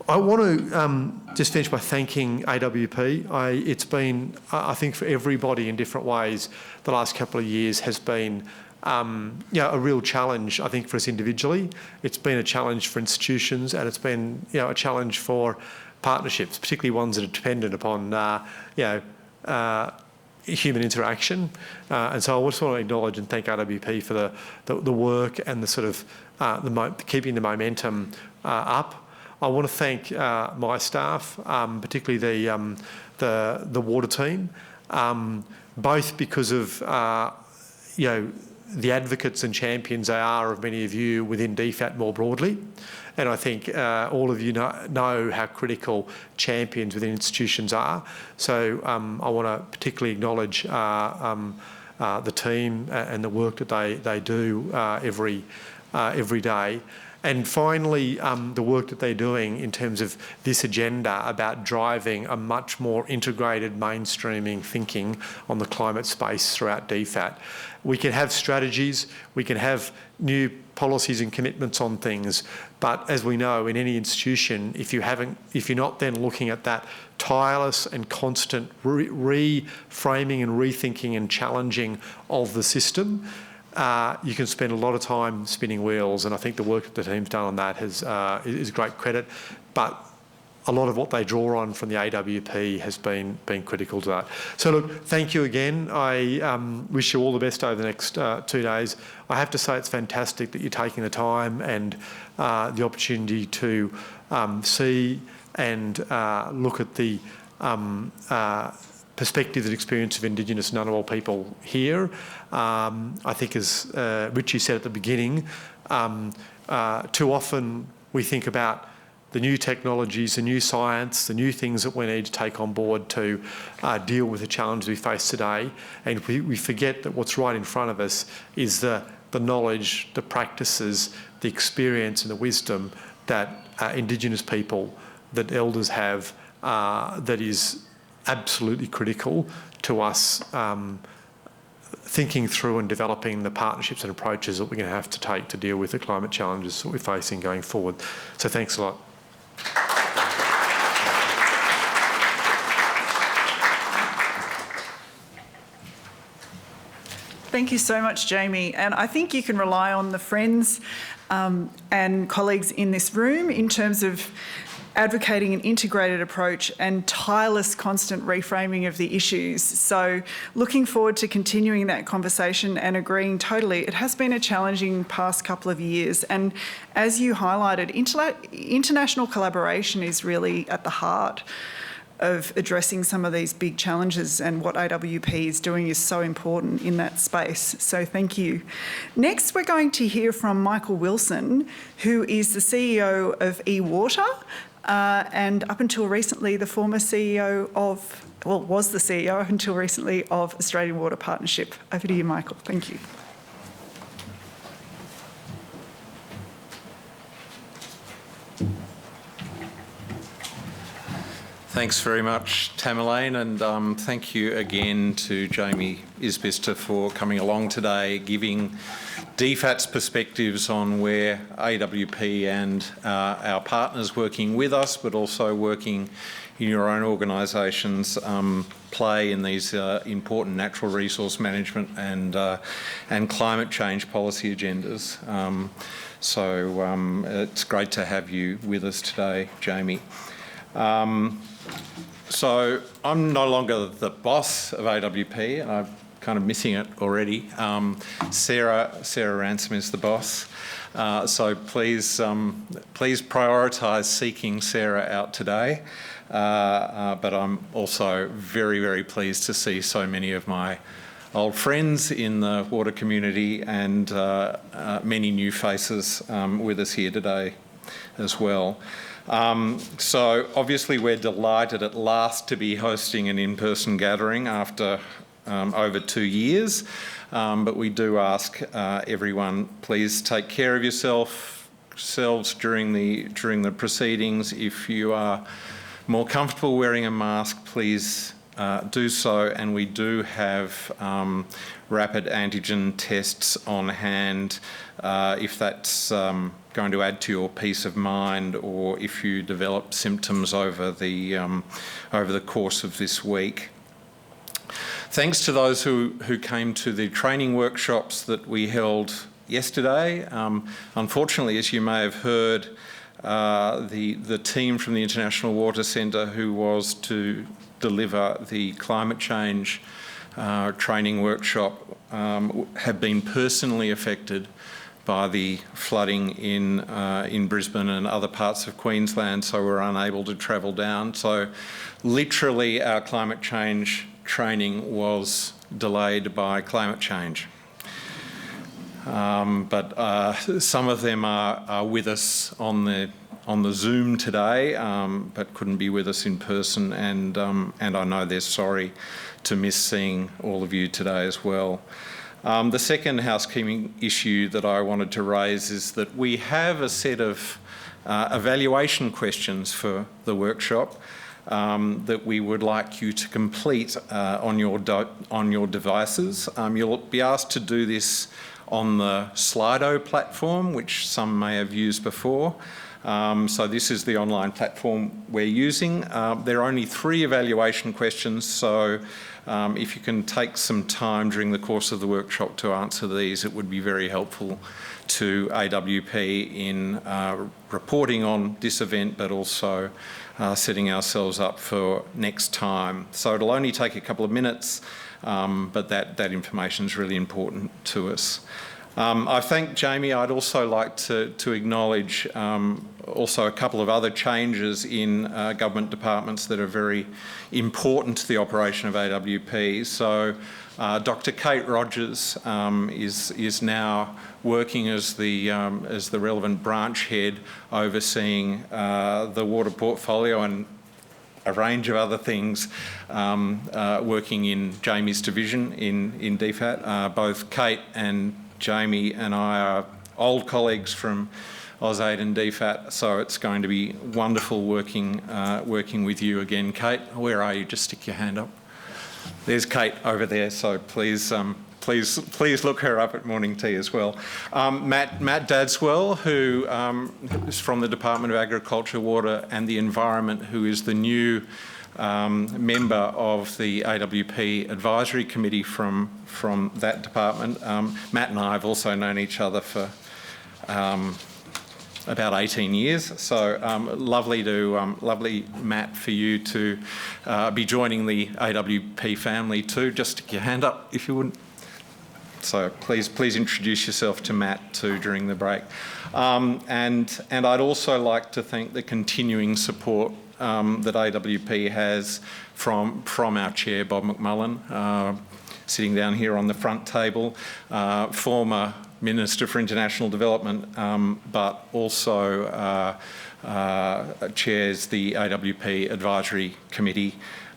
I want to just finish by thanking AWP. It's been, I think for everybody in different ways, the last couple of years has been a real challenge, I think, for us individually. It's been a challenge for institutions, and it's been a challenge for partnerships, particularly ones that are dependent upon human interaction. And so I just want to acknowledge and thank AWP for the work and the sort of keeping the momentum up. I want to thank my staff, particularly the water team, both because of the advocates and champions they are of many of you within DFAT more broadly. And I think all of you know how critical champions within institutions are. So I want to particularly acknowledge the team and the work that they do every day. And finally, the work that they're doing in terms of this agenda about driving a much more integrated mainstreaming thinking on the climate space throughout DFAT. We can have strategies, we can have new policies and commitments on things, but as we know, in any institution, if you're not then looking at that tireless and constant reframing and rethinking and challenging of the system, you can spend a lot of time spinning wheels, and I think the work that the team's done on that is great credit. But a lot of what they draw on from the AWP has been critical to that. So look, thank you again. I wish you all the best over the next 2 days. I have to say it's fantastic that you're taking the time and the opportunity to see and look at the perspective and experience of Indigenous Ngunnawal people here. I think, as Richie said at the beginning, too often we think about the new technologies, the new science, the new things that we need to take on board to deal with the challenges we face today. And we forget that what's right in front of us is the knowledge, the practices, the experience and the wisdom that Indigenous people, that elders have, that is absolutely critical to us thinking through and developing the partnerships and approaches that we're going to have to take to deal with the climate challenges that we're facing going forward. So thanks a lot. Thank you so much, Jamie. And I think you can rely on the friends and colleagues in this room in terms of advocating an integrated approach and tireless, constant reframing of the issues. So looking forward to continuing that conversation and agreeing totally. It has been a challenging past couple of years. And as you highlighted, international collaboration is really at the heart of addressing some of these big challenges, and what AWP is doing is so important in that space. So thank you. Next, we're going to hear from Michael Wilson, who is the CEO of eWater, and up until recently the former CEO of, well, was the CEO until recently of Australian Water Partnership. Over to you, Michael. Thank you. Thanks very much, Tamerlaine, and thank you again to Jamie Isbister for coming along today, giving DFAT's perspectives on where AWP and our partners working with us, but also working in your own organisations, play in these important natural resource management and climate change policy agendas. So it's great to have you with us today, Jamie. So I'm no longer the boss of AWP, and I'm kind of missing it already. Sarah Ransom is the boss. So please prioritise seeking Sarah out today. But I'm also very, very pleased to see so many of my old friends in the water community and many new faces with us here today as well. So obviously we're delighted at last to be hosting an in-person gathering after over 2 years, but we do ask everyone, please take care of yourselves during the proceedings. If you are more comfortable wearing a mask, please do so, and we do have rapid antigen tests on hand if that's going to add to your peace of mind, or if you develop symptoms over the course of this week. Thanks to those who came to the training workshops that we held yesterday. Unfortunately, as you may have heard, the team from the International Water Centre who was to deliver the climate change training workshop have been personally affected by the flooding in Brisbane and other parts of Queensland, so we're unable to travel down. So literally our climate change training was delayed by climate change. But some of them are with us on the Zoom today, but couldn't be with us in person, and I know they're sorry to miss seeing all of you today as well. The second housekeeping issue that I wanted to raise is that we have a set of evaluation questions for the workshop that we would like you to complete on your devices. You'll be asked to do this on the Slido platform, which some may have used before. So this is the online platform we're using. There are only 3 evaluation questions, so if you can take some time during the course of the workshop to answer these, it would be very helpful to AWP in reporting on this event, but also setting ourselves up for next time. So it'll only take a couple of minutes, but that information is really important to us. I thank Jamie. I'd also like to acknowledge also a couple of other changes in government departments that are very important to the operation of AWP. So Dr. Kate Rogers is now working as the relevant branch head, overseeing the water portfolio and a range of other things, working in Jamie's division in DFAT. Both Kate and Jamie and I are old colleagues from AusAid and DFAT, so it's going to be wonderful working with you again, Kate. Where are you? Just stick your hand up. There's Kate over there, so please look her up at morning tea as well. Matt Dadswell, who is from the Department of Agriculture, Water and the Environment, who is the new member of the AWP Advisory Committee from that department. Matt and I have also known each other for about 18 years, so lovely, Matt, for you to be joining the AWP family too. Just stick your hand up if you wouldn't. So please introduce yourself to Matt too during the break. And I'd also like to thank the continuing support that AWP has from our chair, Bob McMullen, sitting down here on the front table, former Minister for International Development, but also chairs the AWP Advisory Committee,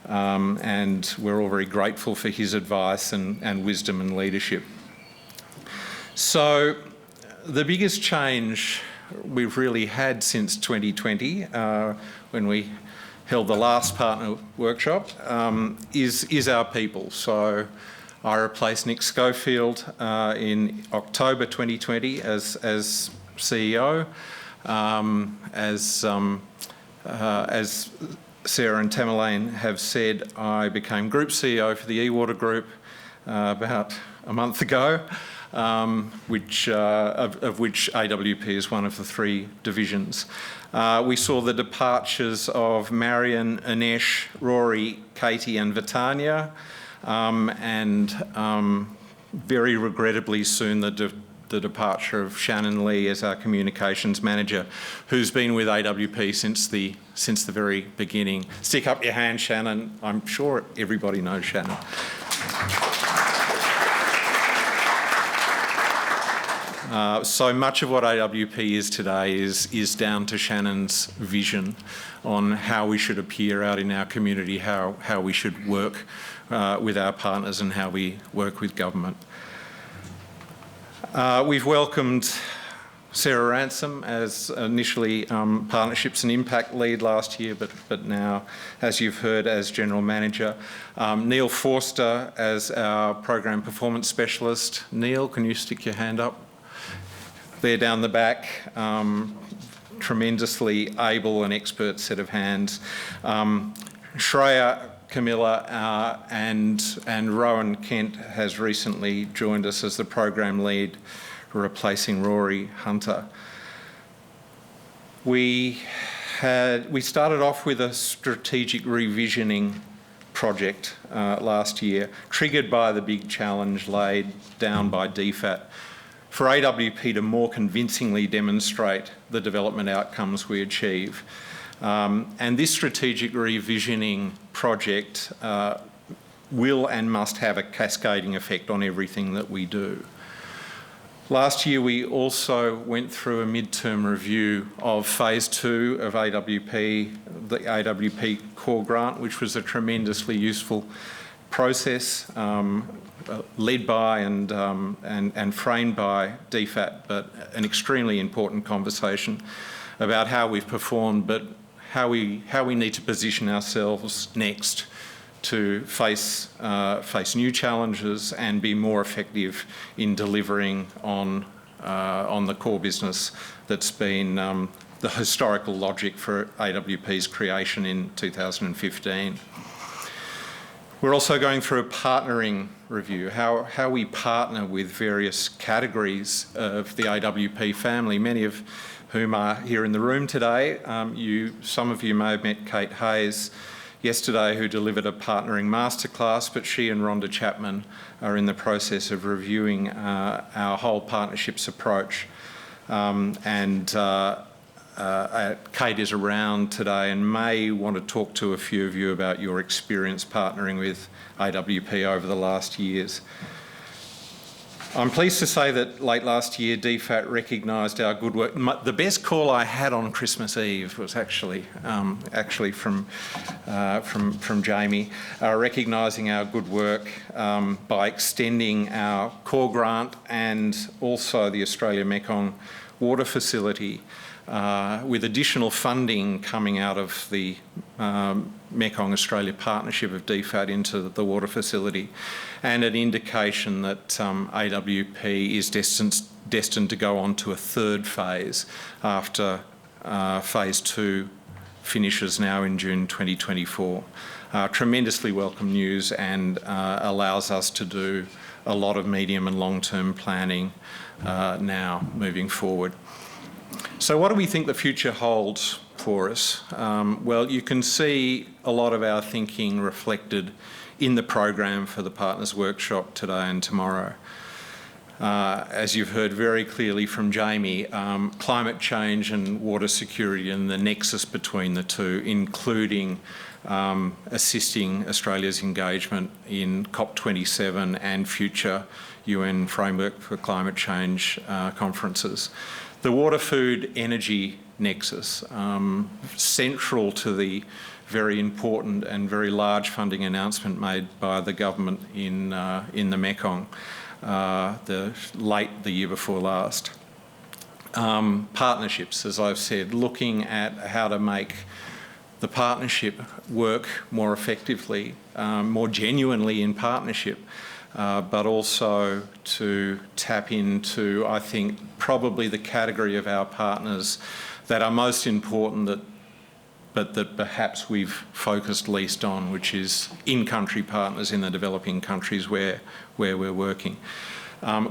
and we're all very grateful for his advice and wisdom and leadership. So the biggest change we've really had since 2020, when we held the last partner workshop, is our people. So I replaced Nick Schofield in October 2020 as CEO. As Sarah and Tamerlaine have said, I became Group CEO for the eWater Group about a month ago, of which AWP is one of the 3 divisions. We saw the departures of Marion, Anesh, Rory, Katie and Vitania, and very regrettably soon the departure of Shannon Lee as our communications manager, who's been with AWP since the very beginning. Stick up your hand, Shannon. I'm sure everybody knows Shannon. So much of what AWP is today is down to Shannon's vision on how we should appear out in our community, how we should work with our partners and how we work with government. We've welcomed Sarah Ransom as initially Partnerships and Impact Lead last year, but now, as you've heard, as General Manager. Neil Forster as our Program Performance Specialist. Neil, can you stick your hand up? There down the back, tremendously able and expert set of hands. Shreya Camilla and Rowan Kent has recently joined us as the Program Lead, replacing Rory Hunter. We started off with a strategic revisioning project last year, triggered by the big challenge laid down by DFAT for AWP to more convincingly demonstrate the development outcomes we achieve. And this strategic revisioning project will and must have a cascading effect on everything that we do. Last year we also went through a midterm review of Phase 2 of AWP, the AWP Core Grant, which was a tremendously useful process, led by and framed by DFAT, but an extremely important conversation about how we've performed, but how we need to position ourselves next to face new challenges and be more effective in delivering on the core business that's been the historical logic for AWP's creation in 2015. We're also going through a partnering review, how we partner with various categories of the AWP family, many of whom are here in the room today. Some of you may have met Kate Hayes yesterday, who delivered a partnering masterclass, but she and Rhonda Chapman are in the process of reviewing our whole partnerships approach. Kate is around today and may want to talk to a few of you about your experience partnering with AWP over the last years. I'm pleased to say that late last year DFAT recognised our good work. The best call I had on Christmas Eve was actually from Jamie, recognising our good work by extending our core grant and also the Australia Mekong Water Facility, with additional funding coming out of the Mekong Australia partnership of DFAT into the water facility, and an indication that AWP is destined to go on to a 3rd phase after Phase 2 finishes now in June 2024. Tremendously welcome news, and allows us to do a lot of medium and long-term planning now moving forward. So what do we think the future holds for us? Well, you can see a lot of our thinking reflected in the program for the Partners Workshop today and tomorrow. as you've heard very clearly from Jamie, climate change and water security and the nexus between the two, including assisting Australia's engagement in COP27 and future UN Framework for Climate Change conferences. The water, food, energy nexus, central to the very important and very large funding announcement made by the government in the Mekong the year before last. Partnerships, as I've said, looking at how to make the partnership work more effectively, more genuinely in partnership, but also to tap into, I think, probably the category of our partners that are most important but that perhaps we've focused least on, which is in-country partners in the developing countries where we're working.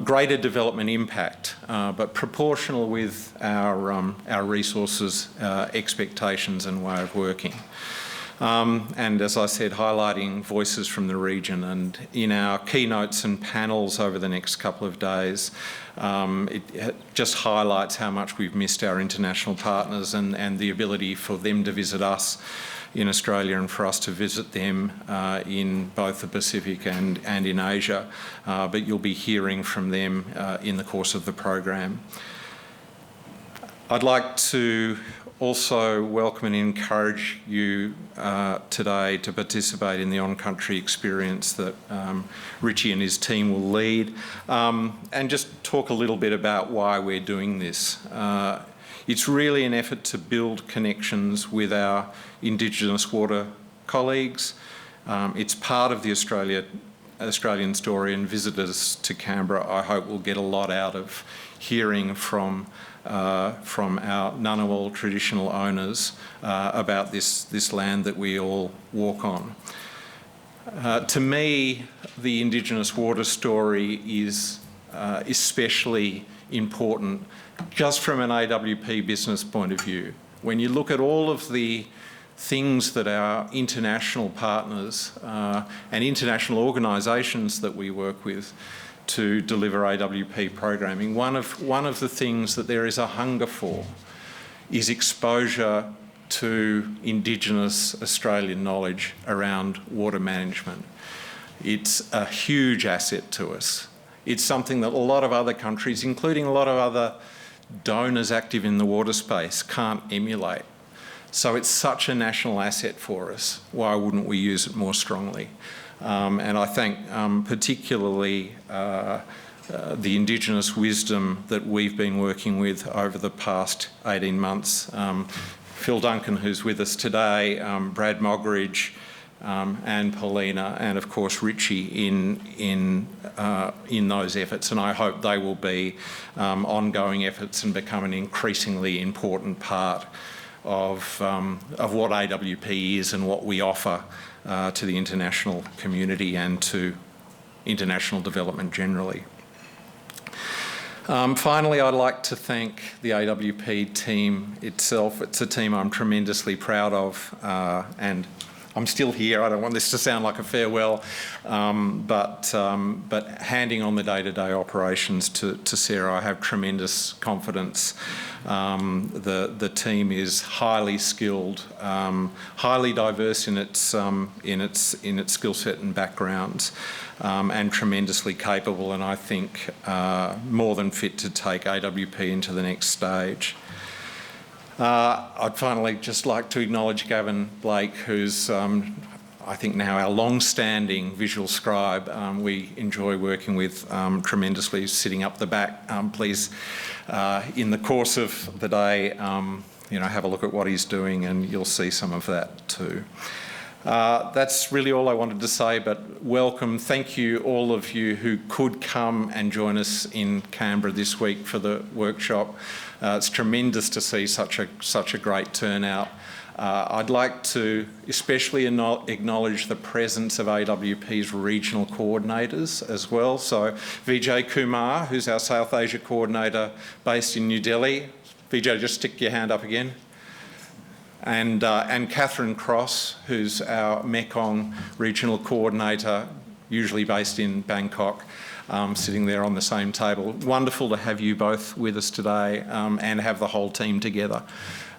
Greater development impact, but proportional with our resources, expectations and way of working. And as I said, highlighting voices from the region. And in our keynotes and panels over the next couple of days, it just highlights how much we've missed our international partners and the ability for them to visit us in Australia and for us to visit them in both the Pacific and in Asia. But you'll be hearing from them in the course of the program. I'd like to also welcome and encourage you today to participate in the on-country experience that Richie and his team will lead, and just talk a little bit about why we're doing this. It's really an effort to build connections with our Indigenous water colleagues. It's part of the Australian story, and visitors to Canberra, I hope, will get a lot out of hearing from our Ngunnawal traditional owners about this land that we all walk on. To me, the Indigenous water story is especially important just from an AWP business point of view. When you look at all of the things that our international partners and international organisations that we work with to deliver AWP programming, one of the things that there is a hunger for is exposure to Indigenous Australian knowledge around water management. It's a huge asset to us. It's something that a lot of other countries, including a lot of other donors active in the water space, can't emulate. So it's such a national asset for us. Why wouldn't we use it more strongly? And I think particularly the Indigenous wisdom that we've been working with over the past 18 months. Phil Duncan, who's with us today, Brad Mogridge, and Paulina, and of course Richie in those efforts, and I hope they will be ongoing efforts and become an increasingly important part of what AWP is and what we offer to the international community and to international development generally. Finally, I'd like to thank the AWP team itself. It's a team I'm tremendously proud of, and I'm still here. I don't want this to sound like a farewell, but handing on the day-to-day operations to Sarah, I have tremendous confidence. The team is highly skilled, highly diverse in its skill set and backgrounds, and tremendously capable, and I think more than fit to take AWP into the next stage. I'd finally just like to acknowledge Gavin Blake, who's I think now our long-standing visual scribe. We enjoy working with tremendously, sitting up the back. Please, in the course of the day, have a look at what he's doing and you'll see some of that too. That's really all I wanted to say, but welcome. Thank you, all of you who could come and join us in Canberra this week for the workshop. It's tremendous to see such a great turnout. I'd like to especially acknowledge the presence of AWP's regional coordinators as well. So Vijay Kumar, who's our South Asia coordinator based in New Delhi. Vijay, just stick your hand up again. And Catherine Cross, who's our Mekong regional coordinator, usually based in Bangkok. sitting there on the same table. Wonderful to have you both with us today and have the whole team together.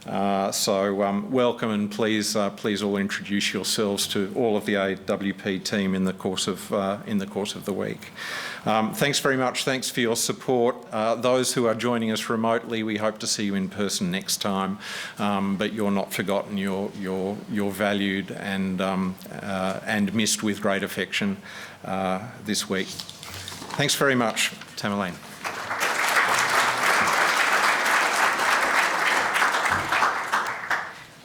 Welcome, and please all introduce yourselves to all of the AWP team in the course of the week. Thanks very much. Thanks for your support. Those who are joining us remotely, we hope to see you in person next time. But you're not forgotten. You're valued and missed with great affection this week. Thanks very much, Tamerlaine.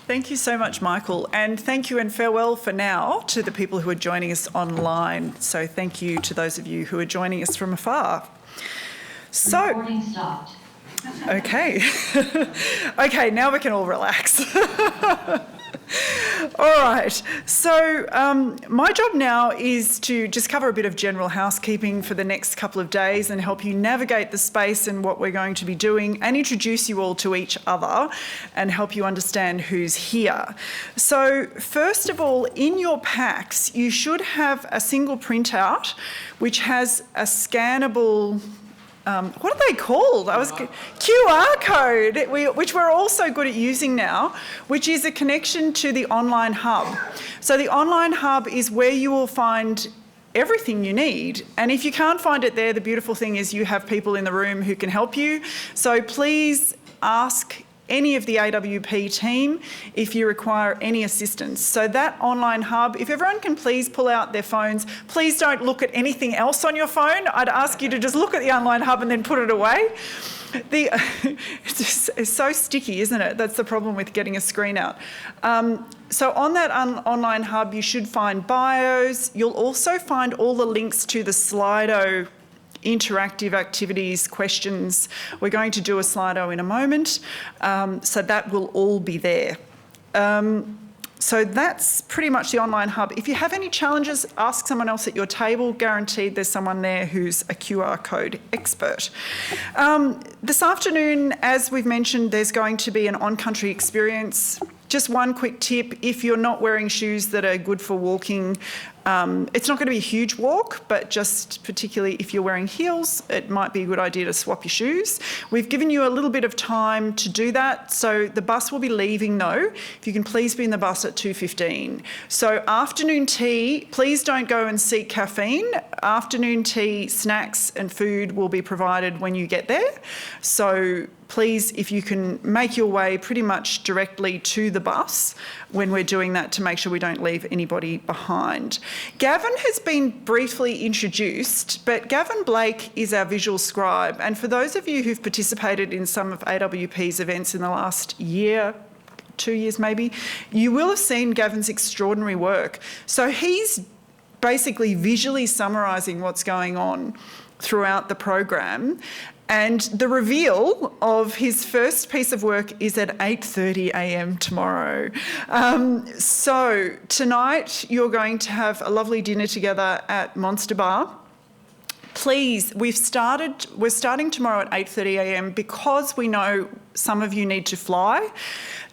Thank you so much, Michael, and thank you and farewell for now to the people who are joining us online. So thank you to those of you who are joining us from afar. So, Recording stopped. Okay. Okay, now we can all relax. All right, so my job now is to just cover a bit of general housekeeping for the next couple of days and help you navigate the space and what we're going to be doing and introduce you all to each other and help you understand who's here. So first of all, in your packs, you should have a single printout which has a scannable what are they called? QR code, which we're also good at using now, which is a connection to the online hub. So the online hub is where you will find everything you need. And if you can't find it there, the beautiful thing is you have people in the room who can help you. So please ask any of the AWP team if you require any assistance. So that online hub, if everyone can please pull out their phones, please don't look at anything else on your phone. I'd ask you to just look at the online hub and then put it away. It's so sticky, isn't it? That's the problem with getting a screen out. So on that online hub, you should find bios. You'll also find all the links to the Slido interactive activities, questions. We're going to do a Slido in a moment, so that will all be there. So that's pretty much the online hub. If you have any challenges, ask someone else at your table. Guaranteed there's someone there who's a QR code expert. This afternoon, as we've mentioned, there's going to be an on-country experience. Just one quick tip, if you're not wearing shoes that are good for walking, it's not going to be a huge walk, but just particularly if you're wearing heels, it might be a good idea to swap your shoes. We've given you a little bit of time to do that. So the bus will be leaving though. If you can please be in the bus at 2:15. So afternoon tea, please don't go and seek caffeine. Afternoon tea, snacks and food will be provided when you get there. So please, if you can make your way pretty much directly to the bus when we're doing that to make sure we don't leave anybody behind. Gavin has been briefly introduced, but Gavin Blake is our visual scribe. And for those of you who've participated in some of AWP's events in the last year, 2 years maybe, you will have seen Gavin's extraordinary work. So he's basically visually summarising what's going on throughout the program. And the reveal of his first piece of work is at 8:30 a.m. tomorrow. So tonight you're going to have a lovely dinner together at Monster Bar. Please, we're starting tomorrow at 8:30 a.m. because we know some of you need to fly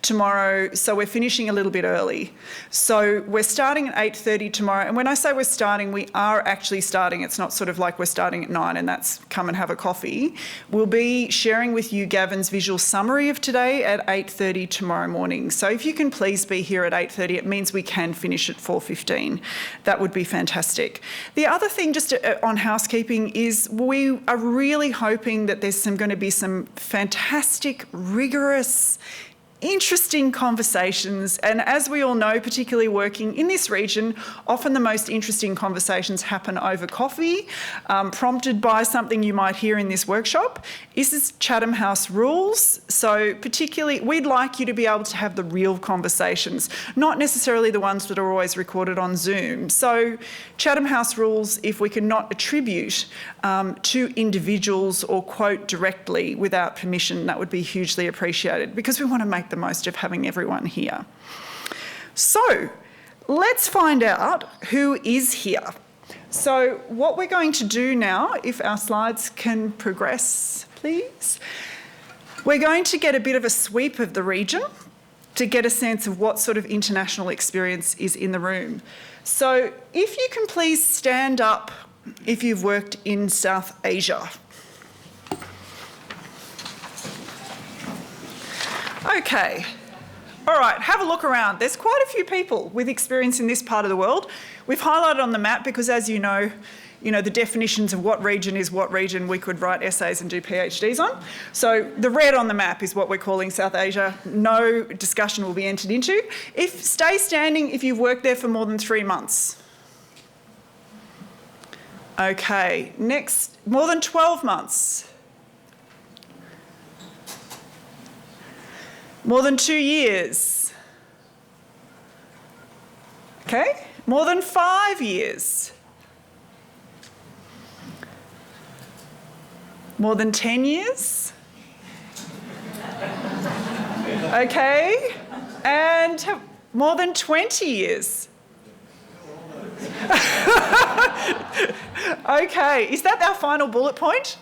tomorrow, so we're finishing a little bit early. So we're starting at 8:30 tomorrow, and when I say we're starting, we are actually starting. It's not sort of like we're starting at 9 and that's come and have a coffee. We'll be sharing with you Gavin's visual summary of today at 8:30 tomorrow morning. So if you can please be here at 8:30, it means we can finish at 4:15. That would be fantastic. The other thing just on housekeeping is we are really hoping that there's going to be some fantastic, rigorous, interesting conversations, and as we all know, particularly working in this region, often the most interesting conversations happen over coffee, prompted by something you might hear in this workshop. This is Chatham House rules, so particularly we'd like you to be able to have the real conversations, not necessarily the ones that are always recorded on Zoom. So Chatham House rules, if we cannot attribute to individuals or quote directly without permission, that would be hugely appreciated because we want to make the most of having everyone here. So let's find out who is here. So what we're going to do now, if our slides can progress, please, we're going to get a bit of a sweep of the region to get a sense of what sort of international experience is in the room. So if you can please stand up if you've worked in South Asia? Okay. All right, have a look around. There's quite a few people with experience in this part of the world. We've highlighted on the map because, as you know, the definitions of what region is what region we could write essays and do PhDs on. So the red on the map is what we're calling South Asia. No discussion will be entered into. Stay standing if you've worked there for more than 3 months. Okay, next, more than 12 months. More than 2 years. Okay, more than 5 years. More than 10 years? Okay, and more than 20 years? Okay, is that our final bullet point?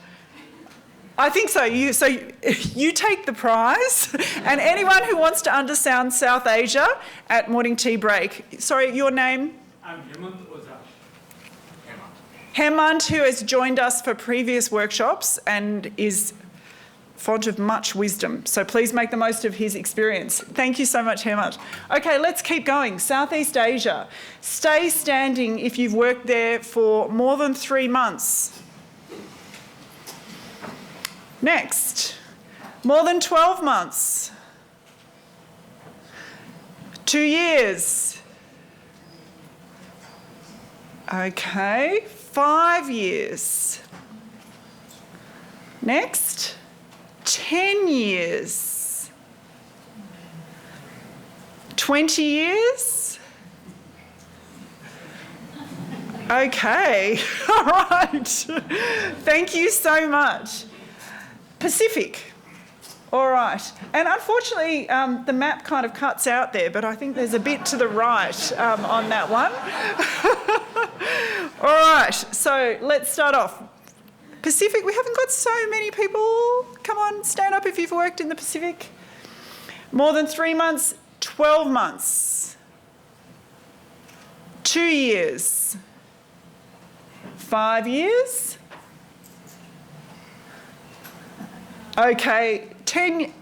I think so. You take the prize, and anyone who wants to understand South Asia at morning tea break. Sorry, your name? I'm Hemant, who has joined us for previous workshops and is font of much wisdom. So please make the most of his experience. Thank you so much, Hemant. Okay, let's keep going. Southeast Asia. Stay standing if you've worked there for more than 3 months. Next, more than 12 months. 2 years. Okay, 5 years. Next, 10 years. 20 years. Okay, all right. Thank you so much. Pacific. All right. And unfortunately, the map kind of cuts out there, but I think there's a bit to the right on that one. All right. So let's start off. Pacific, we haven't got so many people. Come on, stand up if you've worked in the Pacific. More than 3 months, 12 months. 2 years. 5 years. Okay, 10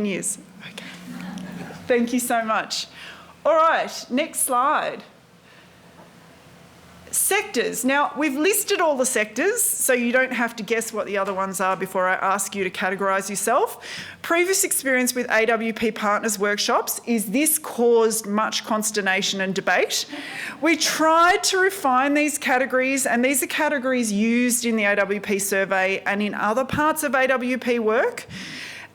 years. Okay. Thank you so much. All right, next slide. Sectors. Now, we've listed all the sectors, so you don't have to guess what the other ones are before I ask you to categorise yourself. Previous experience with AWP Partners Workshops is this caused much consternation and debate. We tried to refine these categories, and these are categories used in the AWP survey and in other parts of AWP work.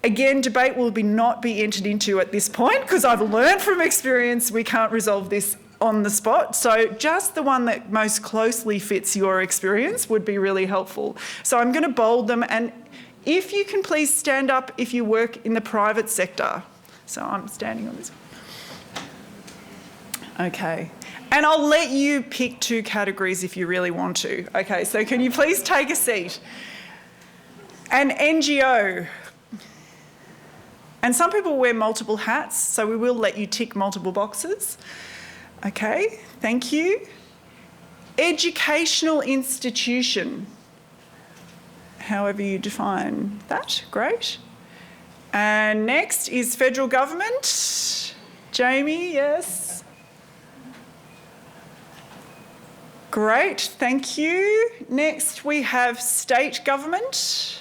Again, debate will not be entered into at this point because I've learned from experience we can't resolve this on the spot. So just the one that most closely fits your experience would be really helpful. So I'm going to bold them, and if you can please stand up if you work in the private sector. So I'm standing on this one. Okay. And I'll let you pick 2 categories if you really want to. Okay, so can you please take a seat? An NGO. And some people wear multiple hats, so we will let you tick multiple boxes. Okay, thank you. Educational institution, however you define that, great. And next is federal government. Jamie, yes. Great, thank you. Next we have state government.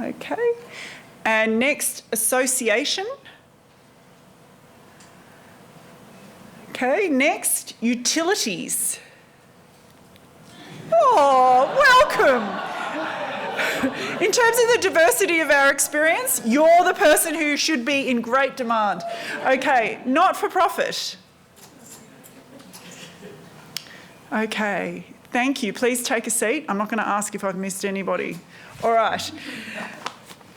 Okay. And next, association. Okay, next, utilities. Oh, welcome. In terms of the diversity of our experience, you're the person who should be in great demand. Okay, not-for-profit. Okay, thank you. Please take a seat. I'm not going to ask if I've missed anybody. All right.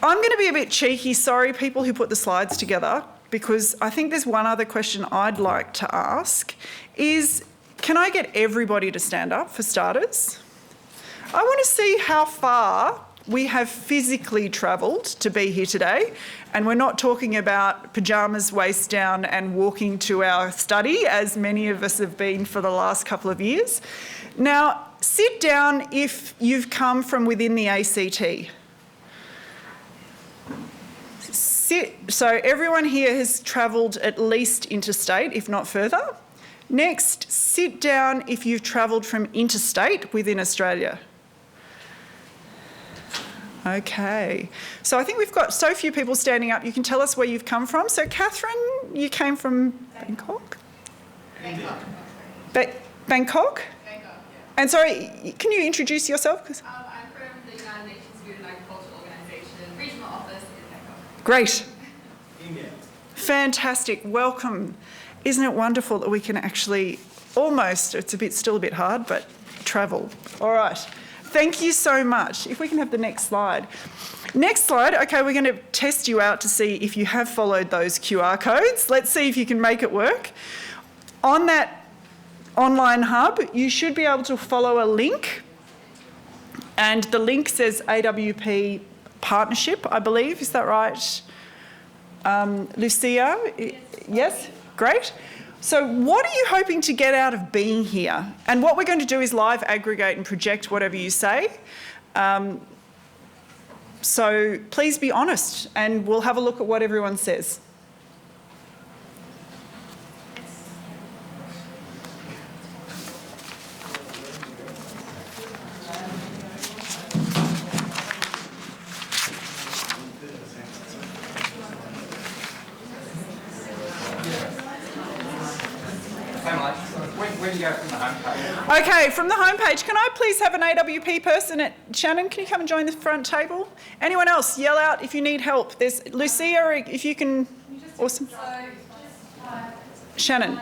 I'm going to be a bit cheeky. Sorry, people who put the slides together, because I think there's one other question I'd like to ask is, can I get everybody to stand up for starters? I want to see how far we have physically travelled to be here today, and we're not talking about pyjamas waist down and walking to our study, as many of us have been for the last couple of years. Now, sit down if you've come from within the ACT. So everyone here has travelled at least interstate, if not further. Next, sit down if you've travelled from interstate within Australia. Okay, so I think we've got so few people standing up. You can tell us where you've come from. So Catherine, you came from Bangkok? Bangkok. Bangkok? Bangkok, yeah. And sorry, can you introduce yourself? I'm from the United Nations Food and Agriculture Organisation, regional office in Bangkok. Great. India. Fantastic. Welcome. Isn't it wonderful that we can actually almost, it's still a bit hard, but travel. All right. Thank you so much. If we can have the next slide. Next slide. Okay, we're going to test you out to see if you have followed those QR codes. Let's see if you can make it work. On that online hub, you should be able to follow a link. And the link says AWP Partnership, I believe. Is that right? Lucia? Yes? Great. So what are you hoping to get out of being here? And what we're going to do is live aggregate and project whatever you say. So please be honest, and we'll have a look at what everyone says. Where do you go from the homepage? Okay, from the homepage, can I please have an AWP person? Shannon, can you come and join the front table? Anyone else, yell out if you need help. There's Lucia, if you can. Awesome. Shannon.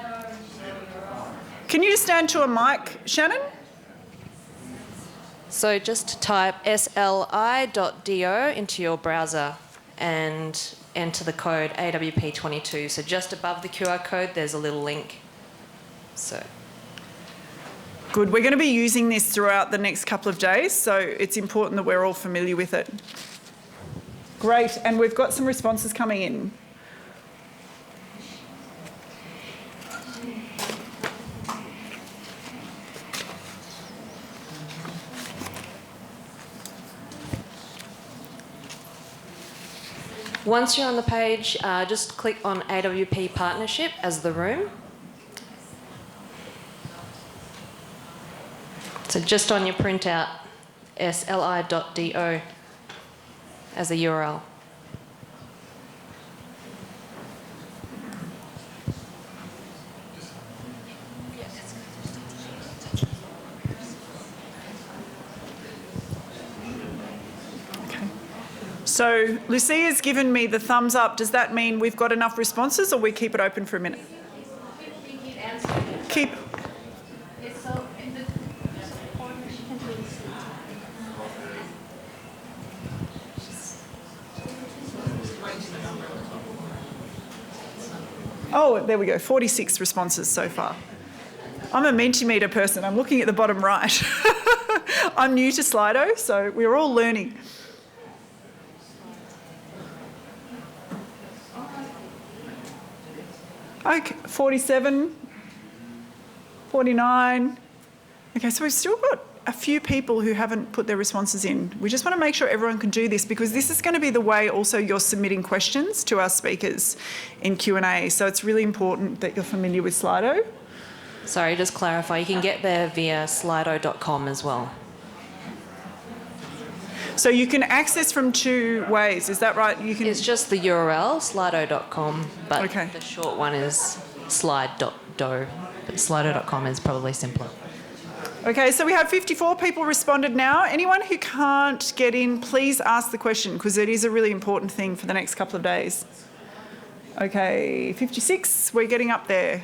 Can you just stand to a mic, Shannon? So just type sli.do into your browser and enter the code AWP22. So just above the QR code, there's a little link. So. Good. We're going to be using this throughout the next couple of days, so it's important that we're all familiar with it. Great. And we've got some responses coming in. Once you're on the page, just click on AWP Partnership as the room. So just on your printout, sli.do as a URL. Okay. So Lucia's given me the thumbs up. Does that mean we've got enough responses, or we keep it open for a minute? Keep. Oh, there we go, 46 responses so far. I'm a Mentimeter person. I'm looking at the bottom right. I'm new to Slido, so we're all learning. Okay, 47, 49. Okay, so we've still got a few people who haven't put their responses in. We just want to make sure everyone can do this, because this is going to be the way also you're submitting questions to our speakers in Q&A. So it's really important that you're familiar with Slido. Sorry, just clarify, you can get there via slido.com as well. So you can access from two ways, is that right? You can. It's just the URL, slido.com, but Okay. the short one is slide.do, but slido.com is probably simpler. Okay, so we have 54 people responded now. Anyone who can't get in, please ask the question, because it is a really important thing for the next couple of days. Okay, 56, we're getting up there.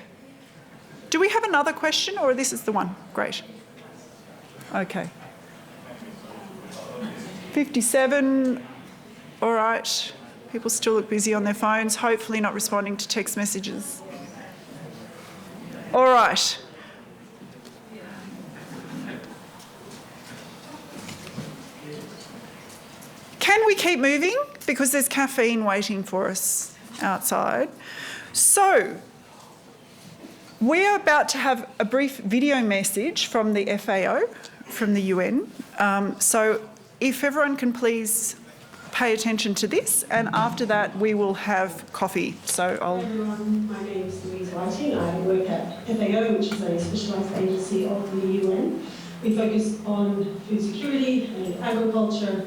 Do we have another question, or this is the one? Great. Okay. 57, all right. People still look busy on their phones, hopefully not responding to text messages. All right. can we keep moving? Because there's caffeine waiting for us outside. So, we're about to have a brief video message from the FAO, from the UN. So if everyone can please pay attention to this, and after that we will have coffee. So I'll... Hi everyone, my name is Louise Whiting. I work at FAO, which is a specialised agency of the UN. We focus on food security and agriculture